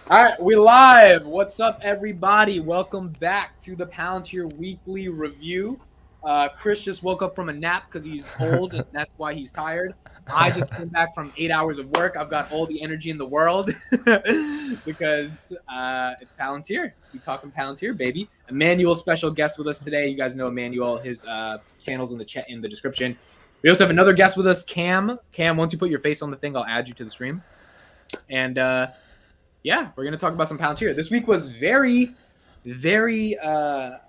All right, we live. What's up, everybody? Welcome back to the Palantir Weekly Review. Chris just woke up from a nap because he's old and that's why he's tired. I just came back from 8 hours of work. I've got all the energy in the world because it's Palantir. We talking Palantir, baby. Emmanuel, special guest with us today. You guys know Emmanuel. His channel's in the chat in the description. We also have another guest with us, Cam. Cam, once you put your face on the thing, I'll add you to the stream. And yeah, we're gonna talk about some Palantir. This week was very there's a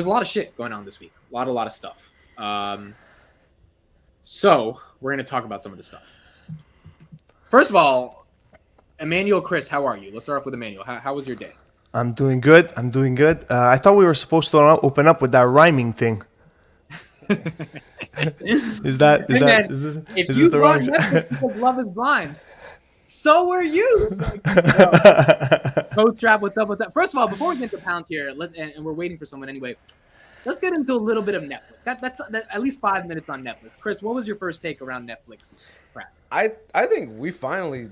lot of shit going on this week. A lot of stuff. So we're gonna talk about some of the stuff. First of all, Emmanuel, Chris, how are you? Let's start off with Emmanuel. How was your day? I'm doing good. I thought we were supposed to open up with that rhyming thing. Is this the wrong? Netflix because Love is Blind. So were you. Coach Trap, what's up? First of all, before we get into Palantir, and we're waiting for someone anyway, let's get into a little bit of Netflix. That's at least 5 minutes on Netflix. Chris, what was your first take around Netflix crap? I think we finally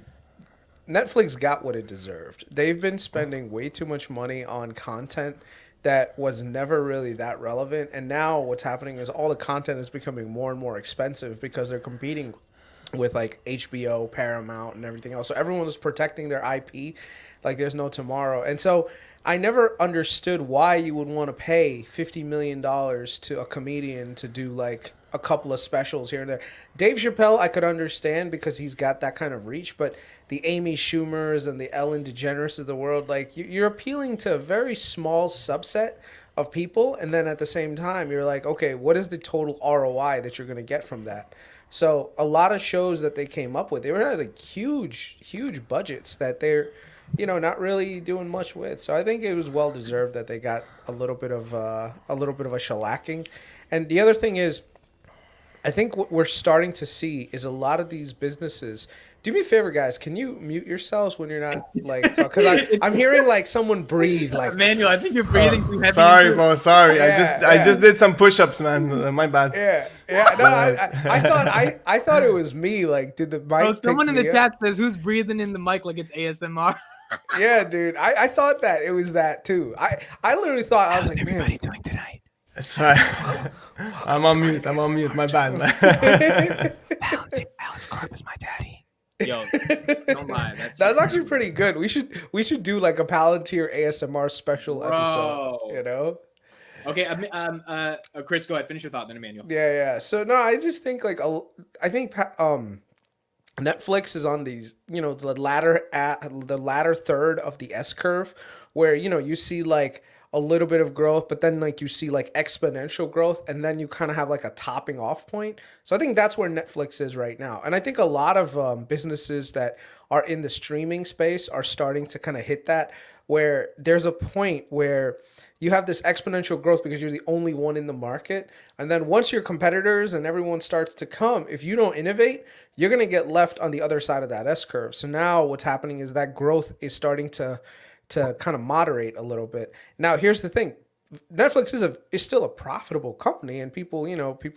Netflix got what it deserved. They've been spending way too much money on content that was never really that relevant, and now what's happening is all the content is becoming more and more expensive because they're competing with like HBO, Paramount, and everything else. So everyone is protecting their IP like there's no tomorrow. And so I never understood why you would want to pay $50 million to a comedian to do like a couple of specials here and there. Dave Chappelle, I could understand because he's got that kind of reach, but the Amy Schumers and the Ellen DeGeneres of the world, like you're appealing to a very small subset of people. And then at the same time, you're like, okay, what is the total ROI that you're going to get from that? So a lot of shows that they came up with, they were at like huge budgets that they're, not really doing much with. So I think it was well deserved that they got a little bit of a shellacking. And the other thing is, I think what we're starting to see is a lot of these businesses. Do me a favor, guys. Can you mute yourselves when you're not like talking? Because I'm hearing like someone breathe. Like Emmanuel, I think you're breathing too heavy. Sorry, bro. Sorry. Yeah, I just did some push-ups, man. My bad. Yeah. No, I thought it was me. Like, did the mic? Oh, someone in the chat says, "Who's breathing in the mic like it's ASMR?" Yeah, dude. I thought that it was that too. I literally thought I was like, everybody man. doing tonight? Sorry. I'm on mute. My bad, man. Alex Carp is my daddy. Yo, don't lie. That's actually pretty good. We should do like a Palantir ASMR special episode. Okay, Chris, go ahead. Finish your thought, then Emmanuel. Yeah. So no, I just think like Netflix is on these, the latter third of the S curve, where you see like a little bit of growth, but then like you see like exponential growth, and then you kind of have like a topping off point. So I think that's where Netflix is right now, and I think a lot of businesses that are in the streaming space are starting to kind of hit that, where there's a point where you have this exponential growth because you're the only one in the market. And then once your competitors and everyone starts to come, if you don't innovate, you're going to get left on the other side of that S curve. So now what's happening is that growth is starting to kind of moderate a little bit. Now, here's the thing. Netflix is still a profitable company, and people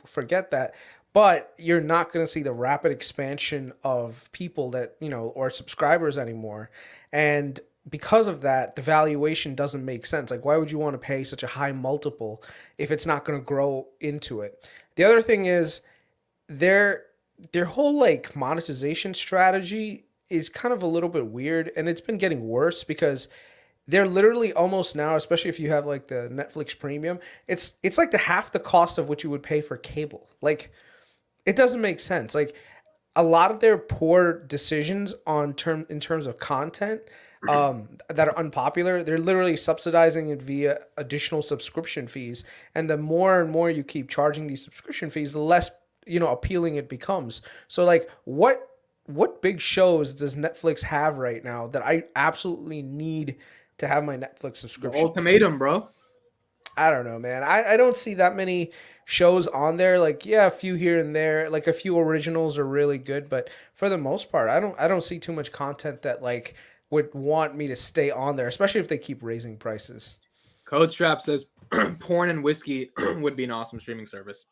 forget that. But you're not going to see the rapid expansion of people that, or subscribers anymore. And because of that, the valuation doesn't make sense. Like, why would you want to pay such a high multiple if it's not going to grow into it? The other thing is their whole like monetization strategy is kind of a little bit weird, and it's been getting worse because they're literally almost now, especially if you have like the Netflix premium, it's like the half the cost of what you would pay for cable. Like, it doesn't make sense. Like, a lot of their poor decisions in terms of content that are unpopular, they're literally subsidizing it via additional subscription fees. And the more and more you keep charging these subscription fees, the less appealing it becomes. So like, what big shows does Netflix have right now that I absolutely need to have my Netflix subscription? The ultimatum, bro. I don't know, man. I don't see that many shows on there. Like, yeah, a few here and there. Like, a few originals are really good, but for the most part, I don't see too much content that like would want me to stay on there, especially if they keep raising prices. Code Strap says porn and whiskey would be an awesome streaming service.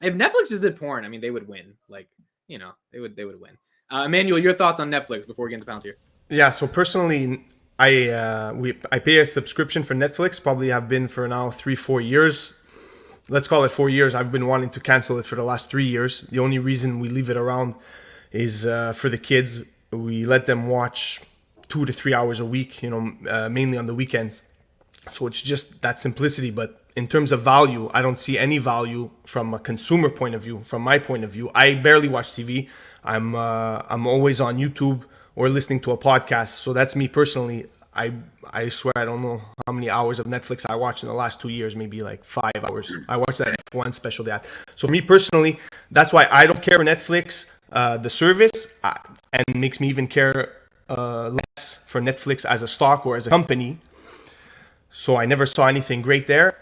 If Netflix just did porn, I mean, they would win. Like, they would win. Emmanuel, your thoughts on Netflix before we get into Palantir? Yeah. So personally, I pay a subscription for Netflix. Probably have been for now 3-4 years. Let's call it 4 years. I've been wanting to cancel it for the last 3 years. The only reason we leave it around is for the kids. We let them watch 2 to 3 hours a week. Mainly on the weekends. So it's just that simplicity. But in terms of value, I don't see any value from a consumer point of view. From my point of view, I barely watch TV. I'm always on YouTube or listening to a podcast. So that's me personally. I swear I don't know how many hours of Netflix I watched in the last 2 years, maybe like 5 hours. I watched that F1 special they had. So for me personally, that's why I don't care for Netflix, the service, and makes me even care less for Netflix as a stock or as a company. So I never saw anything great there.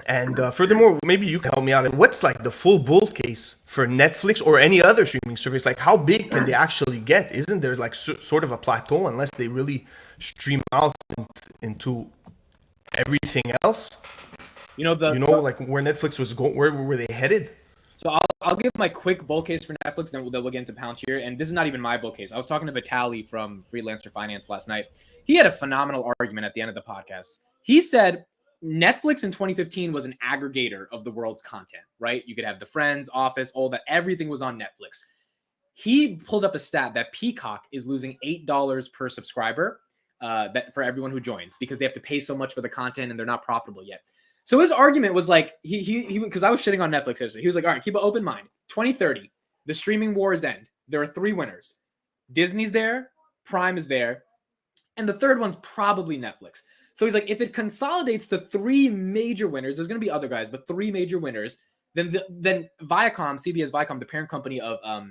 And furthermore, maybe you can help me out. What's like the full bull case for Netflix or any other streaming service? Like how big can they actually get? Isn't there like sort of a plateau unless they really stream out into everything else? Like where Netflix was going, where were they headed? So I'll give my quick bull case for Netflix, then we'll get into Palantir. And this is not even my bull case. I was talking to Vitaly from Freelancer Finance last night. He had a phenomenal argument at the end of the podcast. He said Netflix in 2015 was an aggregator of the world's content, right? You could have the Friends, Office, all that. Everything was on Netflix. He pulled up a stat that Peacock is losing $8 per subscriber that for everyone who joins because they have to pay so much for the content and they're not profitable yet. So his argument was like, he because I was shitting on Netflix yesterday. He was like, all right, keep an open mind. 2030, the streaming wars end. There are 3 winners. Disney's there, Prime is there, and the third one's probably Netflix. So he's like, if it consolidates to 3 major winners, there's going to be other guys, but 3 major winners, then Viacom, CBS Viacom, the parent company of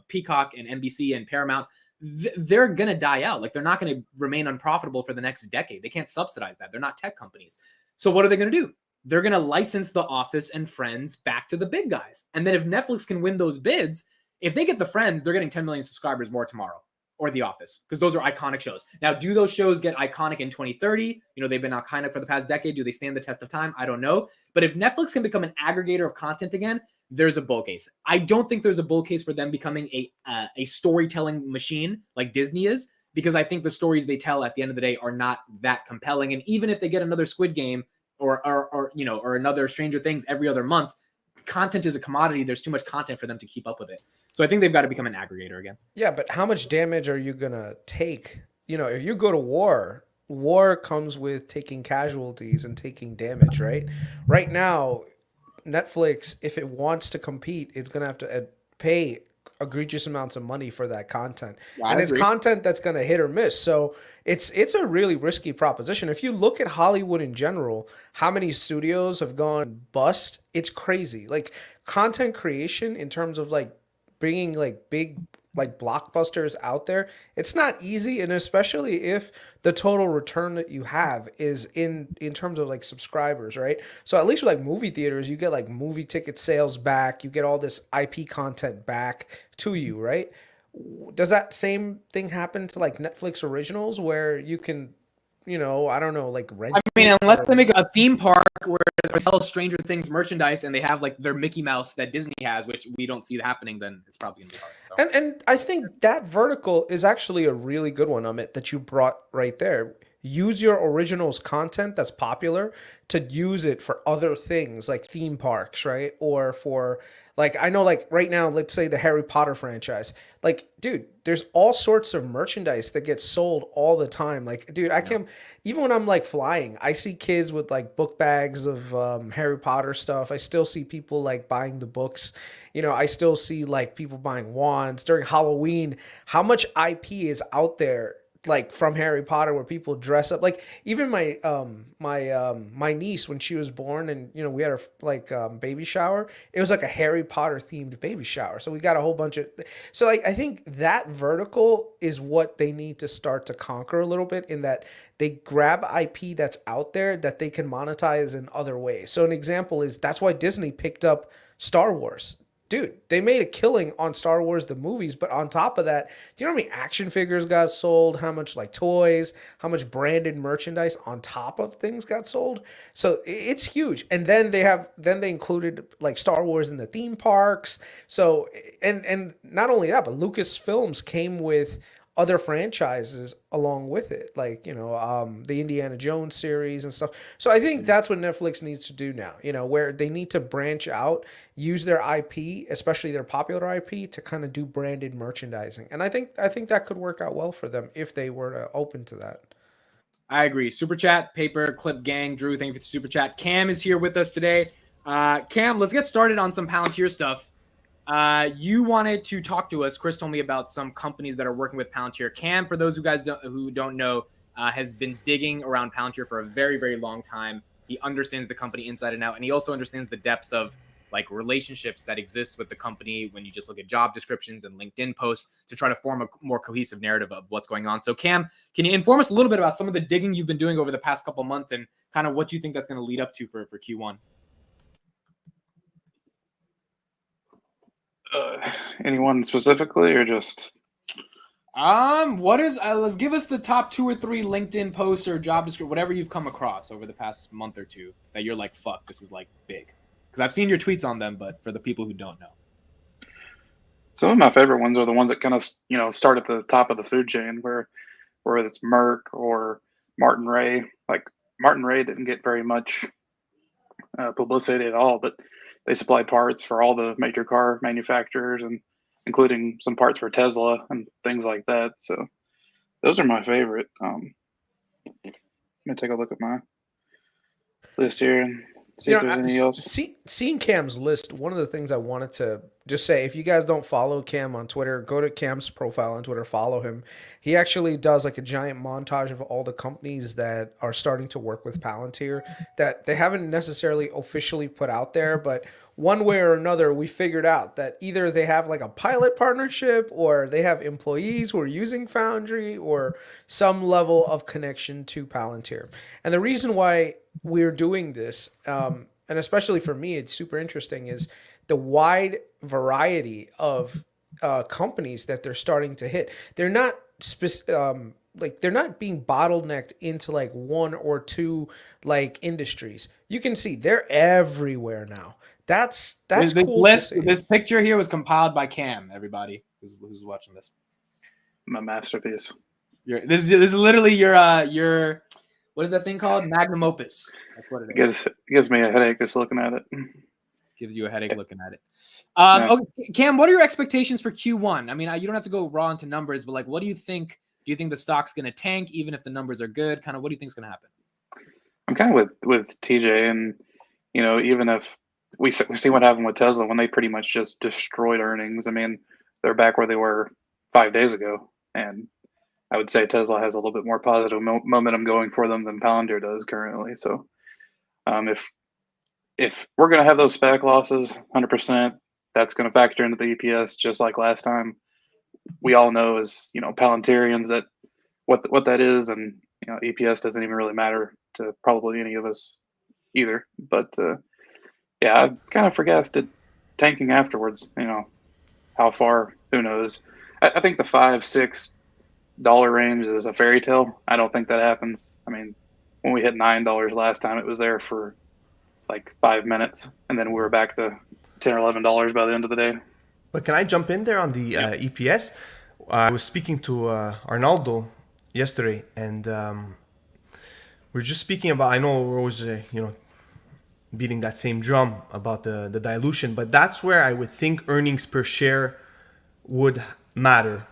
Peacock and NBC and Paramount, they're going to die out. Like they're not going to remain unprofitable for the next decade. They can't subsidize that. They're not tech companies. So what are they going to do? They're going to license The Office and Friends back to the big guys. And then if Netflix can win those bids, if they get the Friends, they're getting 10 million subscribers more tomorrow. Or The Office, because those are iconic shows. Now, do those shows get iconic in 2030? They've been iconic for the past decade. Do they stand the test of time? I don't know. But if Netflix can become an aggregator of content again, there's a bull case. I don't think there's a bull case for them becoming a storytelling machine like Disney is, because I think the stories they tell at the end of the day are not that compelling. And even if they get another Squid Game or another Stranger Things every other month, content is a commodity. There's too much content for them to keep up with it. So I think they've got to become an aggregator again. Yeah, but how much damage are you going to take? If you go to war comes with taking casualties and taking damage, right? Right now, Netflix, if it wants to compete, it's going to have to pay egregious amounts of money for that content. Yeah, and it's content that's going to hit or miss. So it's a really risky proposition. If you look at Hollywood in general, how many studios have gone bust, it's crazy. Like content creation in terms of like bringing like big like blockbusters out there, it's not easy, and especially if the total return that you have is in terms of like subscribers, right? So at least with like movie theaters, you get like movie ticket sales back, you get all this IP content back to you, right? Does that same thing happen to like Netflix originals where you can, I don't know, like rent? I mean, unless they make a theme park where they sell Stranger Things merchandise and they have like their Mickey Mouse that Disney has, which we don't see happening, then it's probably gonna be hard. So. And I think that vertical is actually a really good one, Amit, that you brought right there. Use your originals content that's popular to use it for other things like theme parks, right? Or for like, I know like right now, let's say the Harry Potter franchise, like, dude, there's all sorts of merchandise that gets sold all the time. Like, dude, I can, even when I'm like flying, I see kids with like book bags of Harry Potter stuff. I still see people like buying the books. I still see like people buying wands during Halloween. How much IP is out there like from Harry Potter where people dress up? Like even my my niece, when she was born, and we had her like baby shower, it was like a Harry Potter themed baby shower, so we got a whole bunch of, so like I think that vertical is what they need to start to conquer a little bit, in that they grab IP that's out there that they can monetize in other ways. So an example is, that's why Disney picked up Star Wars. Dude, they made a killing on Star Wars, the movies, but on top of that, do you know how many action figures got sold? How much like toys, how much branded merchandise on top of things got sold? So it's huge. And then they included like Star Wars in the theme parks. So, and not only that, but Lucasfilms came with other franchises along with it, like the Indiana Jones series and stuff. So I think that's what Netflix needs to do now. Where they need to branch out, use their IP, especially their popular IP, to kind of do branded merchandising. And I think that could work out well for them if they were to open to that. I agree. Super chat, paper clip gang. Drew, thank you for the super chat. Cam is here with us today. Cam, let's get started on some Palantir stuff. You wanted to talk to us. Chris told me about some companies that are working with Palantir. Cam, for those who don't know, has been digging around Palantir for a very, very long time. He understands the company inside and out, and he also understands the depths of like relationships that exist with the company when you just look at job descriptions and LinkedIn posts to try to form a more cohesive narrative of what's going on. So Cam, can you inform us a little bit about some of the digging you've been doing over the past couple months and kind of what you think that's going to lead up to for Q1? Anyone specifically, or just let's give us the top 2 or 3 LinkedIn posts or job description, whatever you've come across over the past month or two that you're like, fuck, this is like big. Because I've seen your tweets on them, but for the people who don't know. some of my favorite ones are the ones that kind of start at the top of the food chain, where it's Merck or Martin Ray. Like Martin Ray didn't get very much publicity at all, but they supply parts for all the major car manufacturers, and including some parts for Tesla and things like that. So those are my favorite. Let me take a look at my list here and see if there's any else. Seeing Cam's list, one of the things I wanted to just say, if you guys don't follow Cam on Twitter, go to Cam's profile on Twitter, follow him. He actually does like a giant montage of all the companies that are starting to work with Palantir that they haven't necessarily officially put out there, but one way or another, we figured out that either they have like a pilot partnership, or they have employees who are using Foundry, or some level of connection to Palantir. And the reason why we're doing this, and especially for me, it's super interesting, is the wide variety of companies that they're starting to hit. They're not they're not being bottlenecked into like one or two like industries. You can see they're everywhere now. That's cool to see. This picture here was compiled by Cam. Everybody who's watching this, My masterpiece. This is literally your what is that thing called? Magnum opus. That's what it is. It gives me a headache just looking at it. Gives you a headache looking at it. Okay, Cam, what are your expectations for Q1? I mean, you don't have to go raw into numbers, but like, what do you think? Do you think the stock's going to tank even if the numbers are good? Kind of, what do you think is going to happen? I'm kind of with TJ, and even if we see what happened with Tesla when they pretty much just destroyed earnings. I mean, they're back where they were 5 days ago, and I would say Tesla has a little bit more positive momentum going for them than Palantir does currently. So, if we're going to have those SPAC losses, 100%, that's going to factor into the EPS just like last time. We all know as Palantirians that what that is, and EPS doesn't even really matter to probably any of us either. But yeah, I kind of forecasted tanking afterwards. How far? Who knows? I think the $5-6 range is a fairy tale. I don't think that happens. I mean, when we hit $9 last time, it was there for like 5 minutes, and then we were back to $10 or $11 by the end of the day. But can I jump in there on the EPS? I was speaking to Arnaldo yesterday, and we're just speaking about. I know we're always beating that same drum about the dilution, but that's where I would think earnings per share would matter,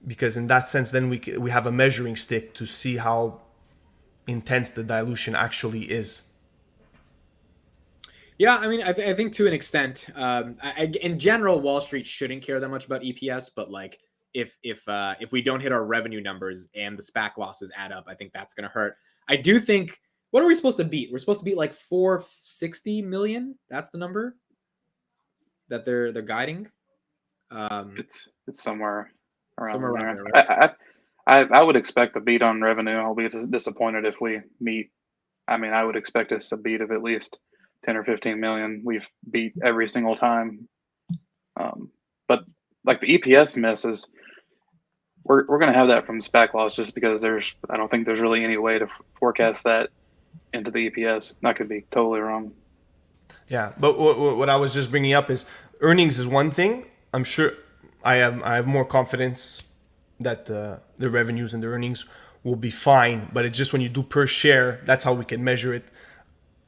because in that sense, then we have a measuring stick to see how intense the dilution actually is. Yeah, I mean, I think to an extent, in general, Wall Street shouldn't care that much about EPS, but like if we don't hit our revenue numbers and the SPAC losses add up, I think that's going to hurt. I do think. What are we supposed to beat? We're supposed to beat like 460 million. That's the number that they're guiding. It's somewhere around somewhere there. around there, right? I would expect a beat on revenue. I'll be disappointed if we meet. I mean, I would expect us to beat of at least 10 or 15 million. We've beat every single time. But like the EPS misses, we're going to have that from SPAC loss, just because I don't think there's really any way to forecast that into the EPS. That could be totally wrong. Yeah, but what I was just bringing up is earnings is one thing. I'm sure I have more confidence that the revenues and the earnings will be fine. But it's just when you do per share, that's how we can measure it.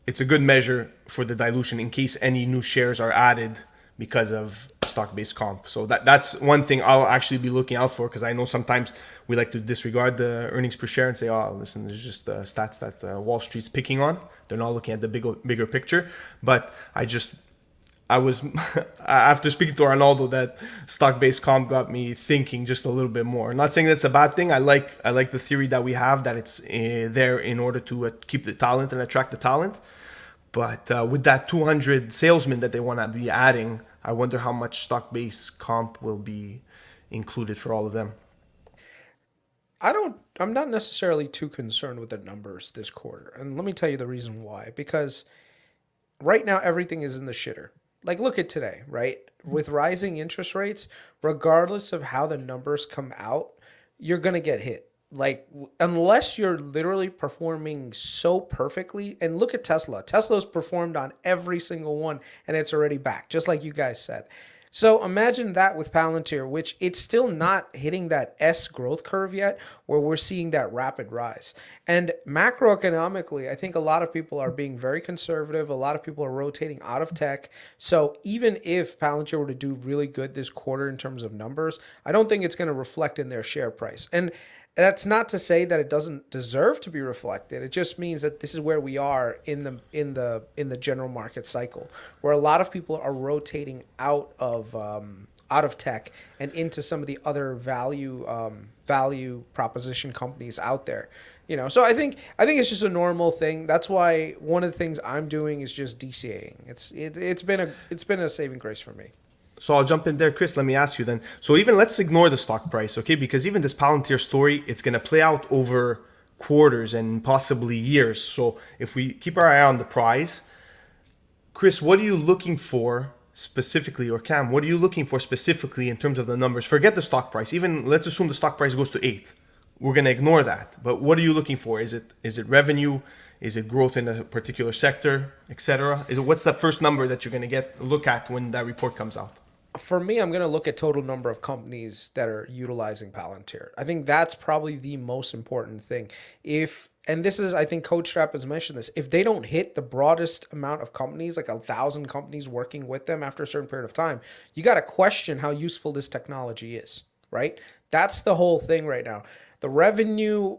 It's a good measure for the dilution in case any new shares are added because of stock-based comp. So that's one thing I'll actually be looking out for, because I know sometimes we like to disregard the earnings per share and say, oh, listen, there's just stats that Wall Street's picking on. They're not looking at the bigger picture. But I was after speaking to Arnaldo, that stock-based comp got me thinking just a little bit more. I'm not saying that's a bad thing. I like the theory that we have, that it's there in order to keep the talent and attract the talent. But with that 200 salesmen that they want to be adding, I wonder how much stock-based comp will be included for all of them. I'm not necessarily too concerned with the numbers this quarter. And let me tell you the reason why. Because right now everything is in the shitter. Like, look at today, right? With rising interest rates, regardless of how the numbers come out, you're going to get hit. Like, unless you're literally performing so perfectly. And look at Tesla. Tesla's performed on every single one, and it's already back, just like you guys said. So imagine that with Palantir, which it's still not hitting that S growth curve yet, where we're seeing that rapid rise. And macroeconomically, I think a lot of people are being very conservative. A lot of people are rotating out of tech. So even if Palantir were to do really good this quarter in terms of numbers, I don't think it's going to reflect in their share price. And that's not to say that it doesn't deserve to be reflected. It just means that this is where we are in the general market cycle, where a lot of people are rotating out of tech and into some of the other value proposition companies out there. So I think it's just a normal thing. That's why one of the things I'm doing is just DCAing. It's been a saving grace for me. So I'll jump in there, Chris. Let me ask you then. So even let's ignore the stock price, okay? Because even this Palantir story, it's going to play out over quarters and possibly years. So if we keep our eye on the prize, Chris, what are you looking for specifically, or Cam, what are you looking for specifically in terms of the numbers? Forget the stock price. Even let's assume the stock price goes to 8. We're going to ignore that. But what are you looking for? Is it revenue? Is it growth in a particular sector, etc.? What's the first number that you're going to look at when that report comes out? For me, I'm going to look at total number of companies that are utilizing Palantir. I think that's probably the most important thing. And this is, I think Coach Strap has mentioned this, if they don't hit the broadest amount of companies, like 1,000 companies working with them after a certain period of time, you got to question how useful this technology is, right? That's the whole thing right now. The revenue,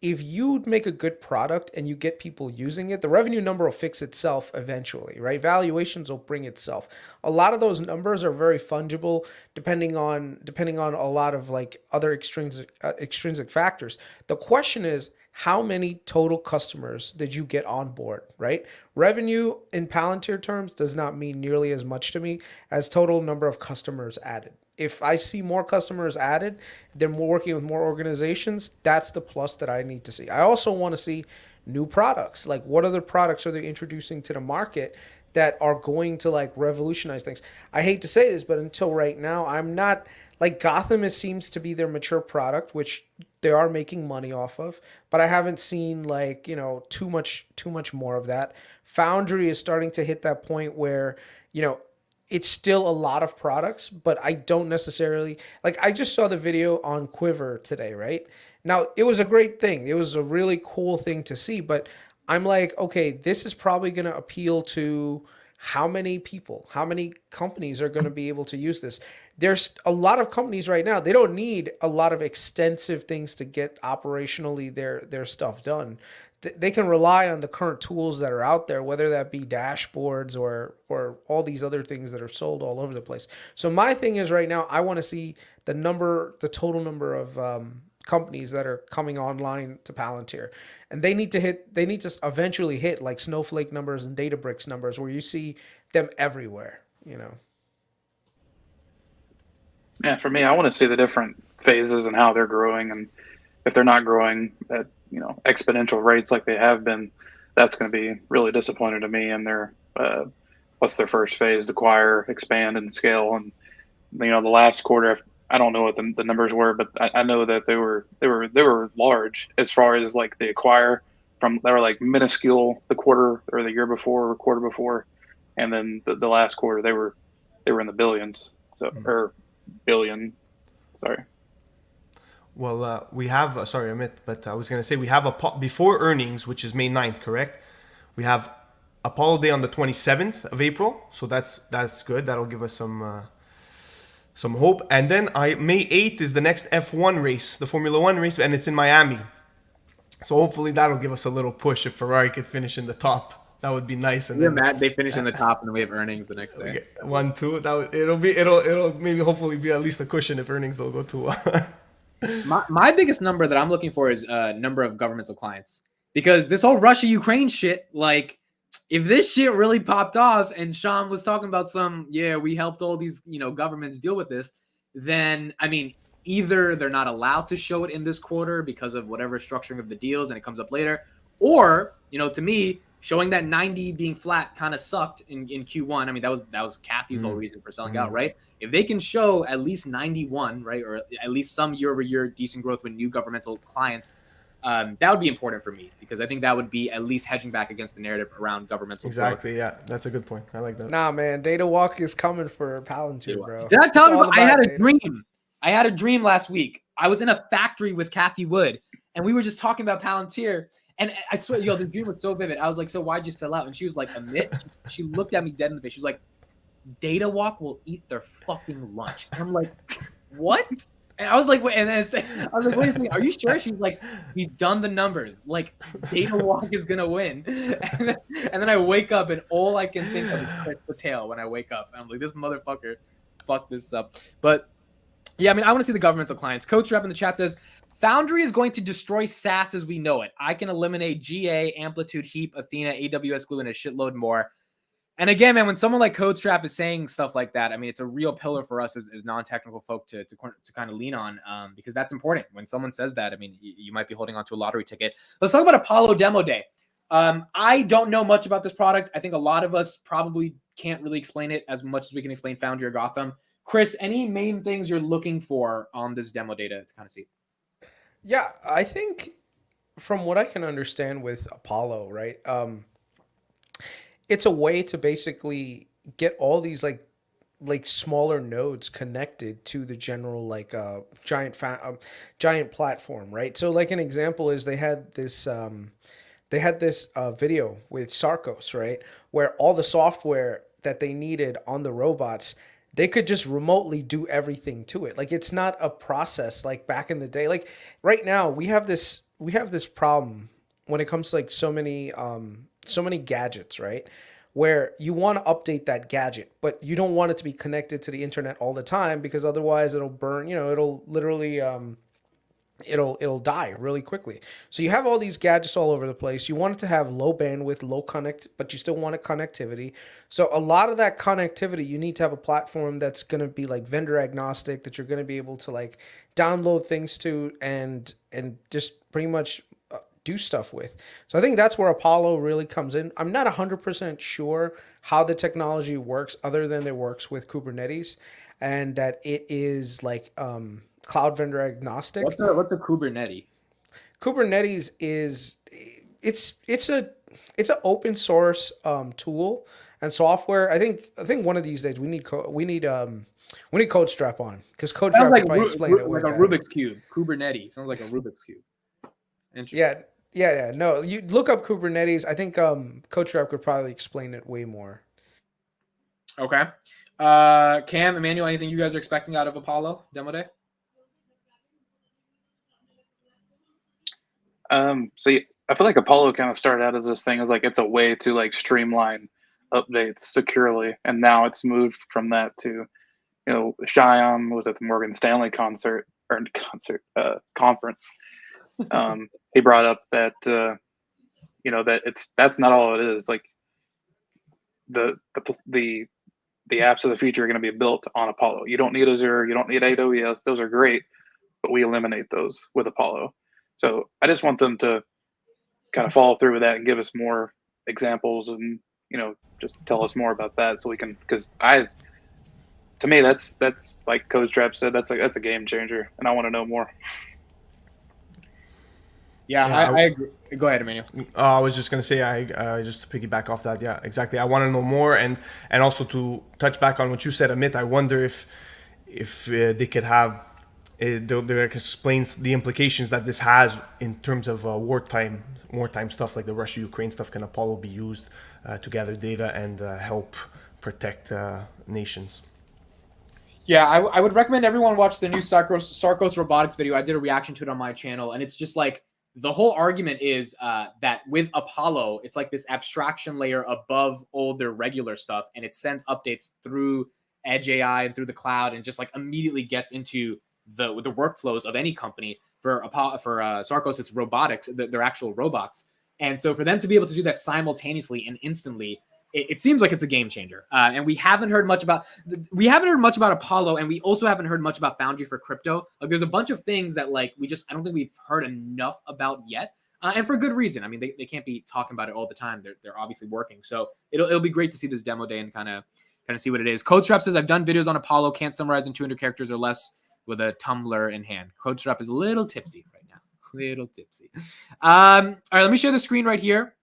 if you make a good product and you get people using it, the revenue number will fix itself eventually, right? Valuations will bring itself. A lot of those numbers are very fungible depending on a lot of like other extrinsic factors. The question is, how many total customers did you get on board, right? Revenue in Palantir terms does not mean nearly as much to me as total number of customers added. If I see more customers added, then we're working with more organizations, that's the plus that I need to see. I also want to see new products. Like, what other products are they introducing to the market that are going to like revolutionize things? I hate to say this, but until right now, I'm not like Gotham seems to be their mature product, which they are making money off of, but I haven't seen like, too much more of that. Foundry is starting to hit that point where, it's still a lot of products, but I don't necessarily like. I just saw the video on Quiver today, right? Now, it was a great thing. It was a really cool thing to see, but I'm like, okay, this is probably going to appeal to how many people, how many companies are going to be able to use this. There's a lot of companies right now, they don't need a lot of extensive things to get operationally their stuff done. They can rely on the current tools that are out there, whether that be dashboards or all these other things that are sold all over the place. So my thing is right now, I want to see the total number of companies that are coming online to Palantir, and they need to eventually hit like Snowflake numbers and Databricks numbers where you see them everywhere. Yeah, for me, I want to see the different phases and how they're growing, and if they're not growing at exponential rates like they have been, that's going to be really disappointing to me. And what's their first phase? Acquire, expand, and scale. And the last quarter, I don't know what the numbers were, but I know that they were large as far as like the acquire from. They were like minuscule the quarter or the year before or quarter before, and then the last quarter they were in the billions. So or billion, sorry. Well, we have, sorry, Amit, but I was going to say we have before earnings, which is May 9th, correct? We have Apollo Day on the 27th of April. So that's good. That'll give us some hope. And then May 8th is the next F1 race, the Formula One race, and it's in Miami. So hopefully that'll give us a little push if Ferrari could finish in the top. That would be nice. And then Matt, they finish in the top, and then we have earnings the next day. 1-2. It'll maybe hopefully be at least a cushion if earnings don't go too well. My biggest number that I'm looking for is number of governmental clients, because this whole Russia-Ukraine shit, like, if this shit really popped off and Sean was talking about we helped all these, governments deal with this, then, I mean, either they're not allowed to show it in this quarter because of whatever structuring of the deals and it comes up later, or, to me, showing that 90 being flat kind of sucked in Q1. I mean, that was Kathy's whole reason for selling out, right? If they can show at least 91, right, or at least some year-over-year decent growth with new governmental clients, that would be important for me, because I think that would be at least hedging back against the narrative around governmental Exactly, growth. yeah. That's a good point. I like that. Nah, man, data walk is coming for Palantir, bro. Did I tell you I had a data. dream? I had a dream last week. I was in a factory with Kathy Wood, and we were just talking about Palantir. And I swear, the dream was so vivid. I was like, so why'd you sell out? And she was like, Amit, she looked at me dead in the face. She was like, Data Walk will eat their fucking lunch. And I'm like, what? And I was like, wait, and then I was like, wait a second, are you sure? She's like, we've done the numbers. Like, Data Walk is going to win. And then I wake up, and all I can think of is Chris Patel when I wake up. And I'm like, this motherfucker fucked this up. But, yeah, I mean, I want to see the governmental clients. Coach Rep in the chat says, Foundry is going to destroy SaaS as we know it. I can eliminate GA, Amplitude, Heap, Athena, AWS Glue, and a shitload more. And again, man, when someone like CodeStrap is saying stuff like that, I mean, it's a real pillar for us as non-technical folk to kind of lean on, because that's important. When someone says that, I mean, you might be holding on to a lottery ticket. Let's talk about Apollo Demo Day. I don't know much about this product. I think a lot of us probably can't really explain it as much as we can explain Foundry or Gotham. Chris, any main things you're looking for on this demo data to kind of see? Yeah, I think from what I can understand with Apollo, right? It's a way to basically get all these like smaller nodes connected to the general giant platform, right? So like an example is they had this video with Sarcos, right, where all the software that they needed on the robots, they could just remotely do everything to it. Like, it's not a process like back in the day. Like right now we have this problem when it comes to like so many gadgets, right? Where you want to update that gadget, but you don't want it to be connected to the internet all the time, because otherwise it'll burn, it'll literally it'll die really quickly. So you have all these gadgets all over the place. You want it to have low bandwidth, low connect, but you still want a connectivity. So a lot of that connectivity, you need to have a platform that's going to be like vendor agnostic, that you're going to be able to like download things to and just pretty much do stuff with. So I think that's where Apollo really comes in. I'm not 100% sure how the technology works, other than it works with Kubernetes, and that it is like cloud vendor agnostic. What's a Kubernetes? Kubernetes is it's an open source tool and software. I think one of these days we need CodeStrap on, because CodeStrap Sounds like, probably explain it like a Rubik's Cube. Kubernetes sounds like a Rubik's Cube. Yeah. No, you look up Kubernetes. I think CodeStrap could probably explain it way more. Okay. Cam, Emmanuel, anything you guys are expecting out of Apollo Demo Day? So I feel like Apollo kind of started out as this thing as like it's a way to like streamline updates securely, and now it's moved from that to, Shyam was at the Morgan Stanley conference. He brought up that that that's not all it is. Like the apps of the future are going to be built on Apollo. You don't need Azure, you don't need AWS. Those are great, but we eliminate those with Apollo. So I just want them to kind of follow through with that and give us more examples, and just tell us more about that, so we can, because to me that's like CodeStrap said, that's a game changer, and I want to know more. Yeah, I agree. Go ahead, Emmanuel. I was just gonna say, just to piggyback off that, yeah, exactly. I want to know more, and also to touch back on what you said, Amit. I wonder if they could have There explains the implications that this has in terms of wartime stuff like the Russia-Ukraine stuff. Can Apollo be used to gather data and help protect nations? Yeah, I would recommend everyone watch the new Sarkos robotics video. I did a reaction to it on my channel, and it's just like the whole argument is that with Apollo, it's like this abstraction layer above all their regular stuff, and it sends updates through Edge AI and through the cloud, and just like immediately gets into the workflows of any company. For Sarkos, it's robotics, they're actual robots, and so for them to be able to do that simultaneously and instantly, it seems like it's a game changer. And we haven't heard much about Apollo, and we also haven't heard much about Foundry for crypto. Like, there's a bunch of things that like I don't think we've heard enough about yet, and for good reason. I mean, they can't be talking about it all the time. They're obviously working, so it'll be great to see this demo day and kind of see what it is. CodeStrap says, I've done videos on Apollo, can't summarize in 200 characters or less with a tumbler in hand. CodeStrap is a little tipsy right now, little tipsy. All right, let me share the screen right here.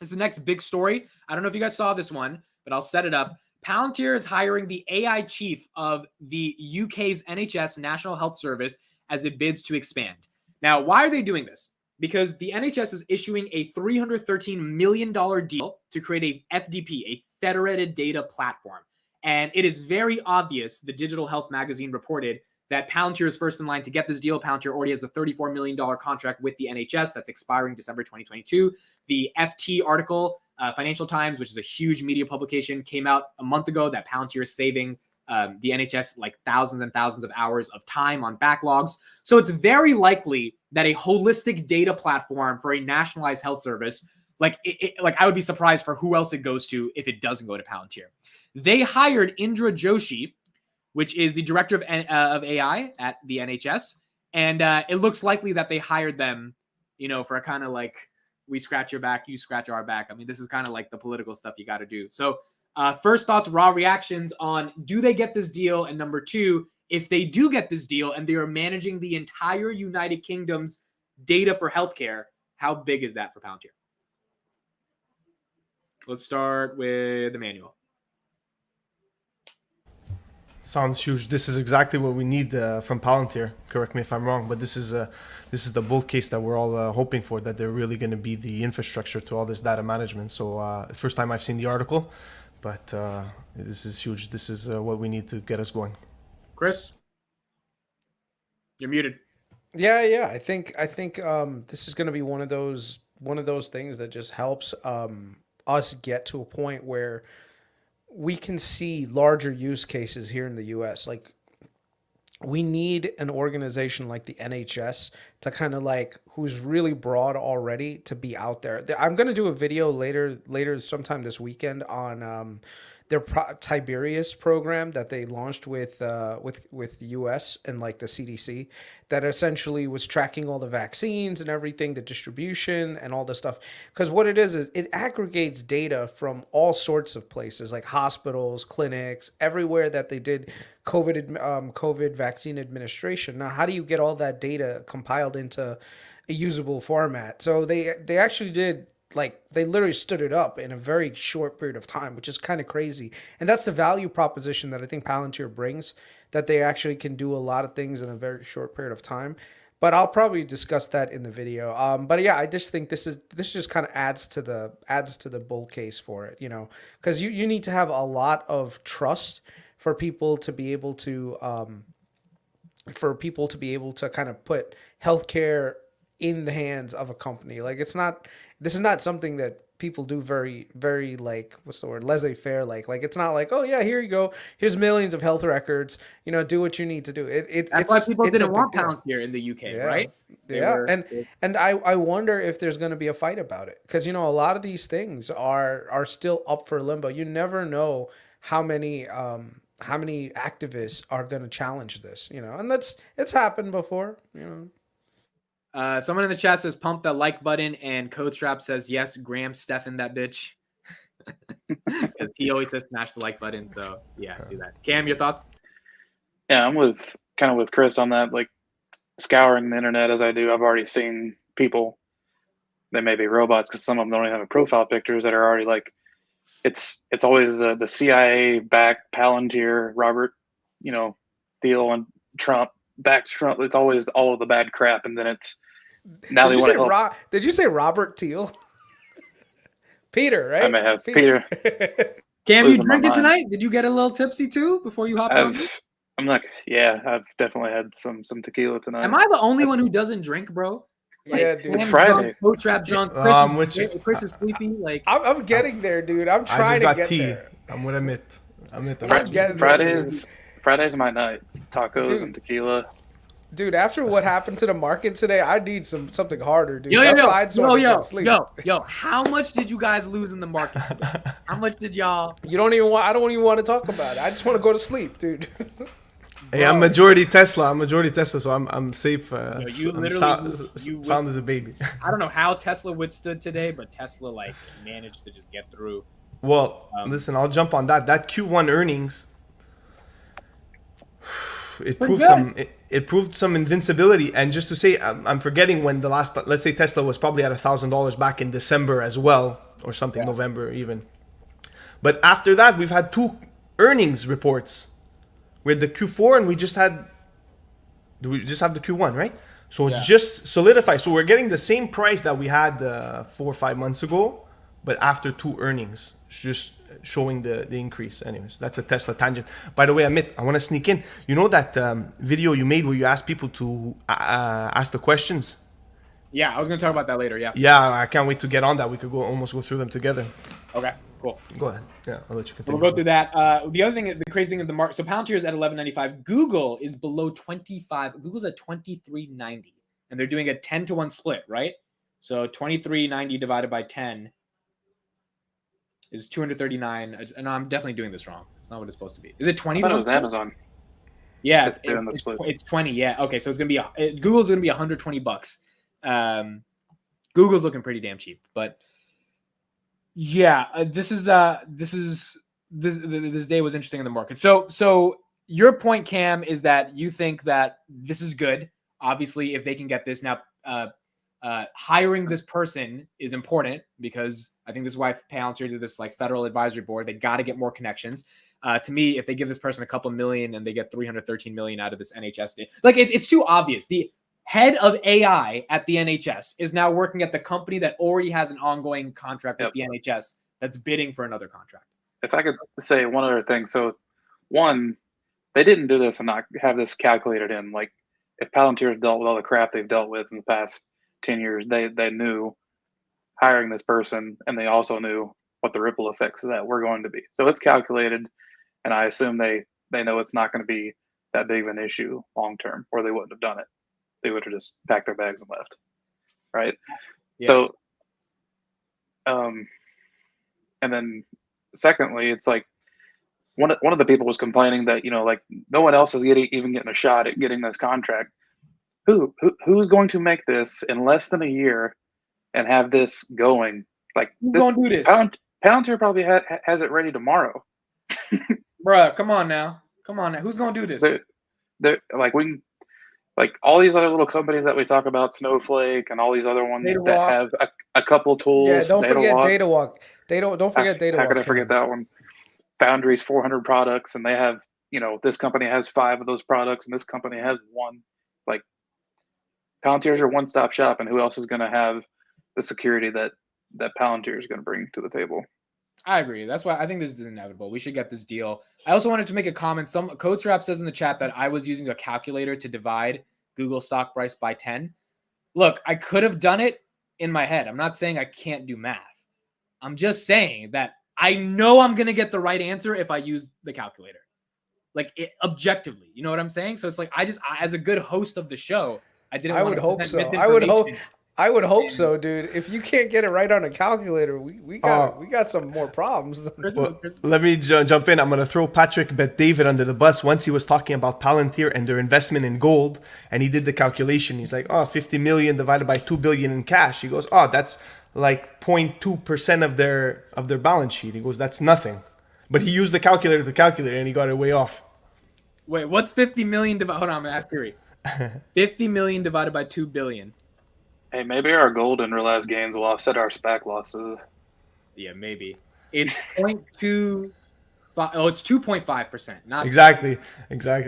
This is the next big story. I don't know if you guys saw this one, but I'll set it up. Palantir is hiring the AI chief of the UK's NHS National Health Service as it bids to expand. Now, why are they doing this? Because the NHS is issuing a $313 million deal to create a FDP, a federated data platform. And it is very obvious, the Digital Health magazine reported, that Palantir is first in line to get this deal. Palantir already has a $34 million contract with the NHS that's expiring December 2022. The FT article, Financial Times, which is a huge media publication, came out a month ago that Palantir is saving the NHS like thousands and thousands of hours of time on backlogs. So it's very likely that a holistic data platform for a nationalized health service, like I would be surprised for who else it goes to if it doesn't go to Palantir. They hired Indra Joshi, which is the director of AI at the NHS. And it looks likely that they hired them, for a kind of like, we scratch your back, you scratch our back. I mean, this is kind of like the political stuff you got to do. So first thoughts, raw reactions on, do they get this deal? And number two, if they do get this deal and they are managing the entire United Kingdom's data for healthcare, how big is that for Palantir? Let's start with Emmanuel. Sounds huge. This is exactly what we need from Palantir. Correct me if I'm wrong, but this is the bull case that we're all hoping for, that they're really going to be the infrastructure to all this data management. So first time I've seen the article, but this is huge. This is what we need to get us going. Chris, you're muted. Yeah. I think this is going to be one of those things that just helps us get to a point where we can see larger use cases here in the US. Like, we need an organization like the NHS to kind of like, who's really broad already, to be out there. I'm going to do a video later sometime this weekend on their Tiberius program that they launched with the US and like the CDC, that essentially was tracking all the vaccines and everything, the distribution and all the stuff. Because what it is it aggregates data from all sorts of places, like hospitals, clinics, everywhere that they did COVID vaccine administration. Now, how do you get all that data compiled into a usable format? So they actually did, like, they literally stood it up in a very short period of time, which is kind of crazy. And that's the value proposition that I think Palantir brings, that they actually can do a lot of things in a very short period of time. But I'll probably discuss that in the video. But yeah, I just think this just kind of adds to the bull case for it, because you need to have a lot of trust for people to be able to kind of put healthcare in the hands of a company. Like, this is not something that people do very, very, like, what's the word, laissez-faire. Like it's not like, oh yeah, here you go, here's millions of health records, do what you need to do. That's why people didn't want Palantir in the UK, right? And I wonder if there's going to be a fight about it, because a lot of these things are still up for limbo. You never know how many activists are going to challenge this, and it's happened before. Someone in the chat says pump that like button, and CodeStrap says yes, Graham Stephan that bitch. Because he always says smash the like button, so yeah, do that. Cam, your thoughts? Yeah, I'm with Chris on that. Like, scouring the internet as I do, I've already seen people that may be robots, because some of them don't even have profile pictures, that are already like, it's always the CIA backed Palantir, Robert, Thiel and Trump back front. It's always all of the bad crap, and then it's now they want to help. Did you say Robert Teal? Peter, right? I may have Peter. Cam, you Losing my drinking mind. tonight? Did you get a little tipsy too before you hopped on? I've definitely had some tequila tonight. Am I the only one who doesn't drink, bro? Yeah, dude. It's Friday. Coach Trap drunk. Chris is sleepy. Like I'm getting there, dude. I'm trying to get there. I'm gonna admit. Friday's my night. It's tacos and tequila. Dude, after what happened to the market today, I need something harder, dude. Yo, how much did you guys lose in the market? How much did y'all? I don't even want to talk about it. I just want to go to sleep, dude. Hey, I'm majority Tesla, so I'm safe. You sound as a baby. I don't know how Tesla withstood today, but Tesla like managed to just get through. Well, listen, I'll jump on that. That Q1 earnings, it proved some invincibility. And just to say, I'm forgetting when the last, let's say Tesla was probably at $1,000 back in December as well, or something, November even. But after that, we've had 2 earnings reports. We had the Q4 and we just have the Q1, right? So it's just solidified. So we're getting the same price that we had 4 or 5 months ago, but after 2 earnings, just showing the increase. Anyways, that's a Tesla tangent. By the way, Amit, I want to sneak in. You know that video you made where you asked people to ask the questions? Yeah, I was going to talk about that later, yeah. Yeah, I can't wait to get on that. We could almost go through them together. Okay, cool. Go ahead. Yeah, I'll let you continue. We'll go through that. The other thing, the crazy thing of the market, so Palantir is at $11.95. Google is below 25. Google's at $23.90. And they're doing a 10-to-1 split, right? So $23.90 divided by 10 is $239. And I'm definitely doing this wrong. It's not what it's supposed to be. Is it 20? I thought it was Amazon. Yeah, it's 20. Yeah. Okay, so it's gonna be Google's gonna be $120. Google's looking pretty damn cheap, but yeah, this day was interesting in the market. So your point, Cam, is that you think that this is good. Obviously, if they can get this now, hiring this person is important because I think this is why Palantir did this like federal advisory board. They got to get more connections. To me, if they give this person a couple million and they get $313 million out of this NHS deal, like it's too obvious. The head of AI at the NHS is now working at the company that already has an ongoing contract with the NHS that's bidding for another contract. If I could say one other thing. So one, they didn't do this and not have this calculated in. Like if Palantir's dealt with all the crap they've dealt with in the past 10 years, they knew hiring this person, and they also knew what the ripple effects of that were going to be. So it's calculated, and I assume they know it's not going to be that big of an issue long term, or they wouldn't have done it. They would have just packed their bags and left, right? Yes. So, and then secondly, it's like one of the people was complaining that like no one else is even getting a shot at getting this contract. Who's going to make this in less than a year and have this going? Like who's gonna do this? Palantir probably has it ready tomorrow. Bruh, come on now. Who's gonna do this? They're like all these other little companies that we talk about, Snowflake and all these other ones that have a couple tools. Yeah, don't forget DataWalk. Don't forget DataWalk. How could I forget that one? Foundry's 400 products, and they have this company has 5 of those products, and this company has 1. Like Palantir's your one-stop shop, and who else is going to have the security that Palantir is going to bring to the table? I agree. That's why I think this is inevitable. We should get this deal. I also wanted to make a comment. Some CodeStrap says in the chat that I was using a calculator to divide Google stock price by 10. Look, I could have done it in my head. I'm not saying I can't do math. I'm just saying that I know I'm going to get the right answer if I use the calculator. Like objectively, you know what I'm saying? So it's like, as a good host of the show, I would hope so. I would hope so, dude. If you can't get it right on a calculator, we got some more problems. Well, let me jump in. I'm going to throw Patrick Bet-David under the bus. Once he was talking about Palantir and their investment in gold, and he did the calculation. He's like, 50 million divided by 2 billion in cash. He goes, that's like 0.2% of their balance sheet. He goes, that's nothing. But he used the calculator to calculate, and he got it way off. Wait, what's 50 million divided? Hold on, I'm going to ask Siri. 50 million divided by 2 billion. Hey, maybe our gold and realized gains will offset our SPAC losses. Yeah, maybe. It's 0.2 it's 2.5%. Not Exactly.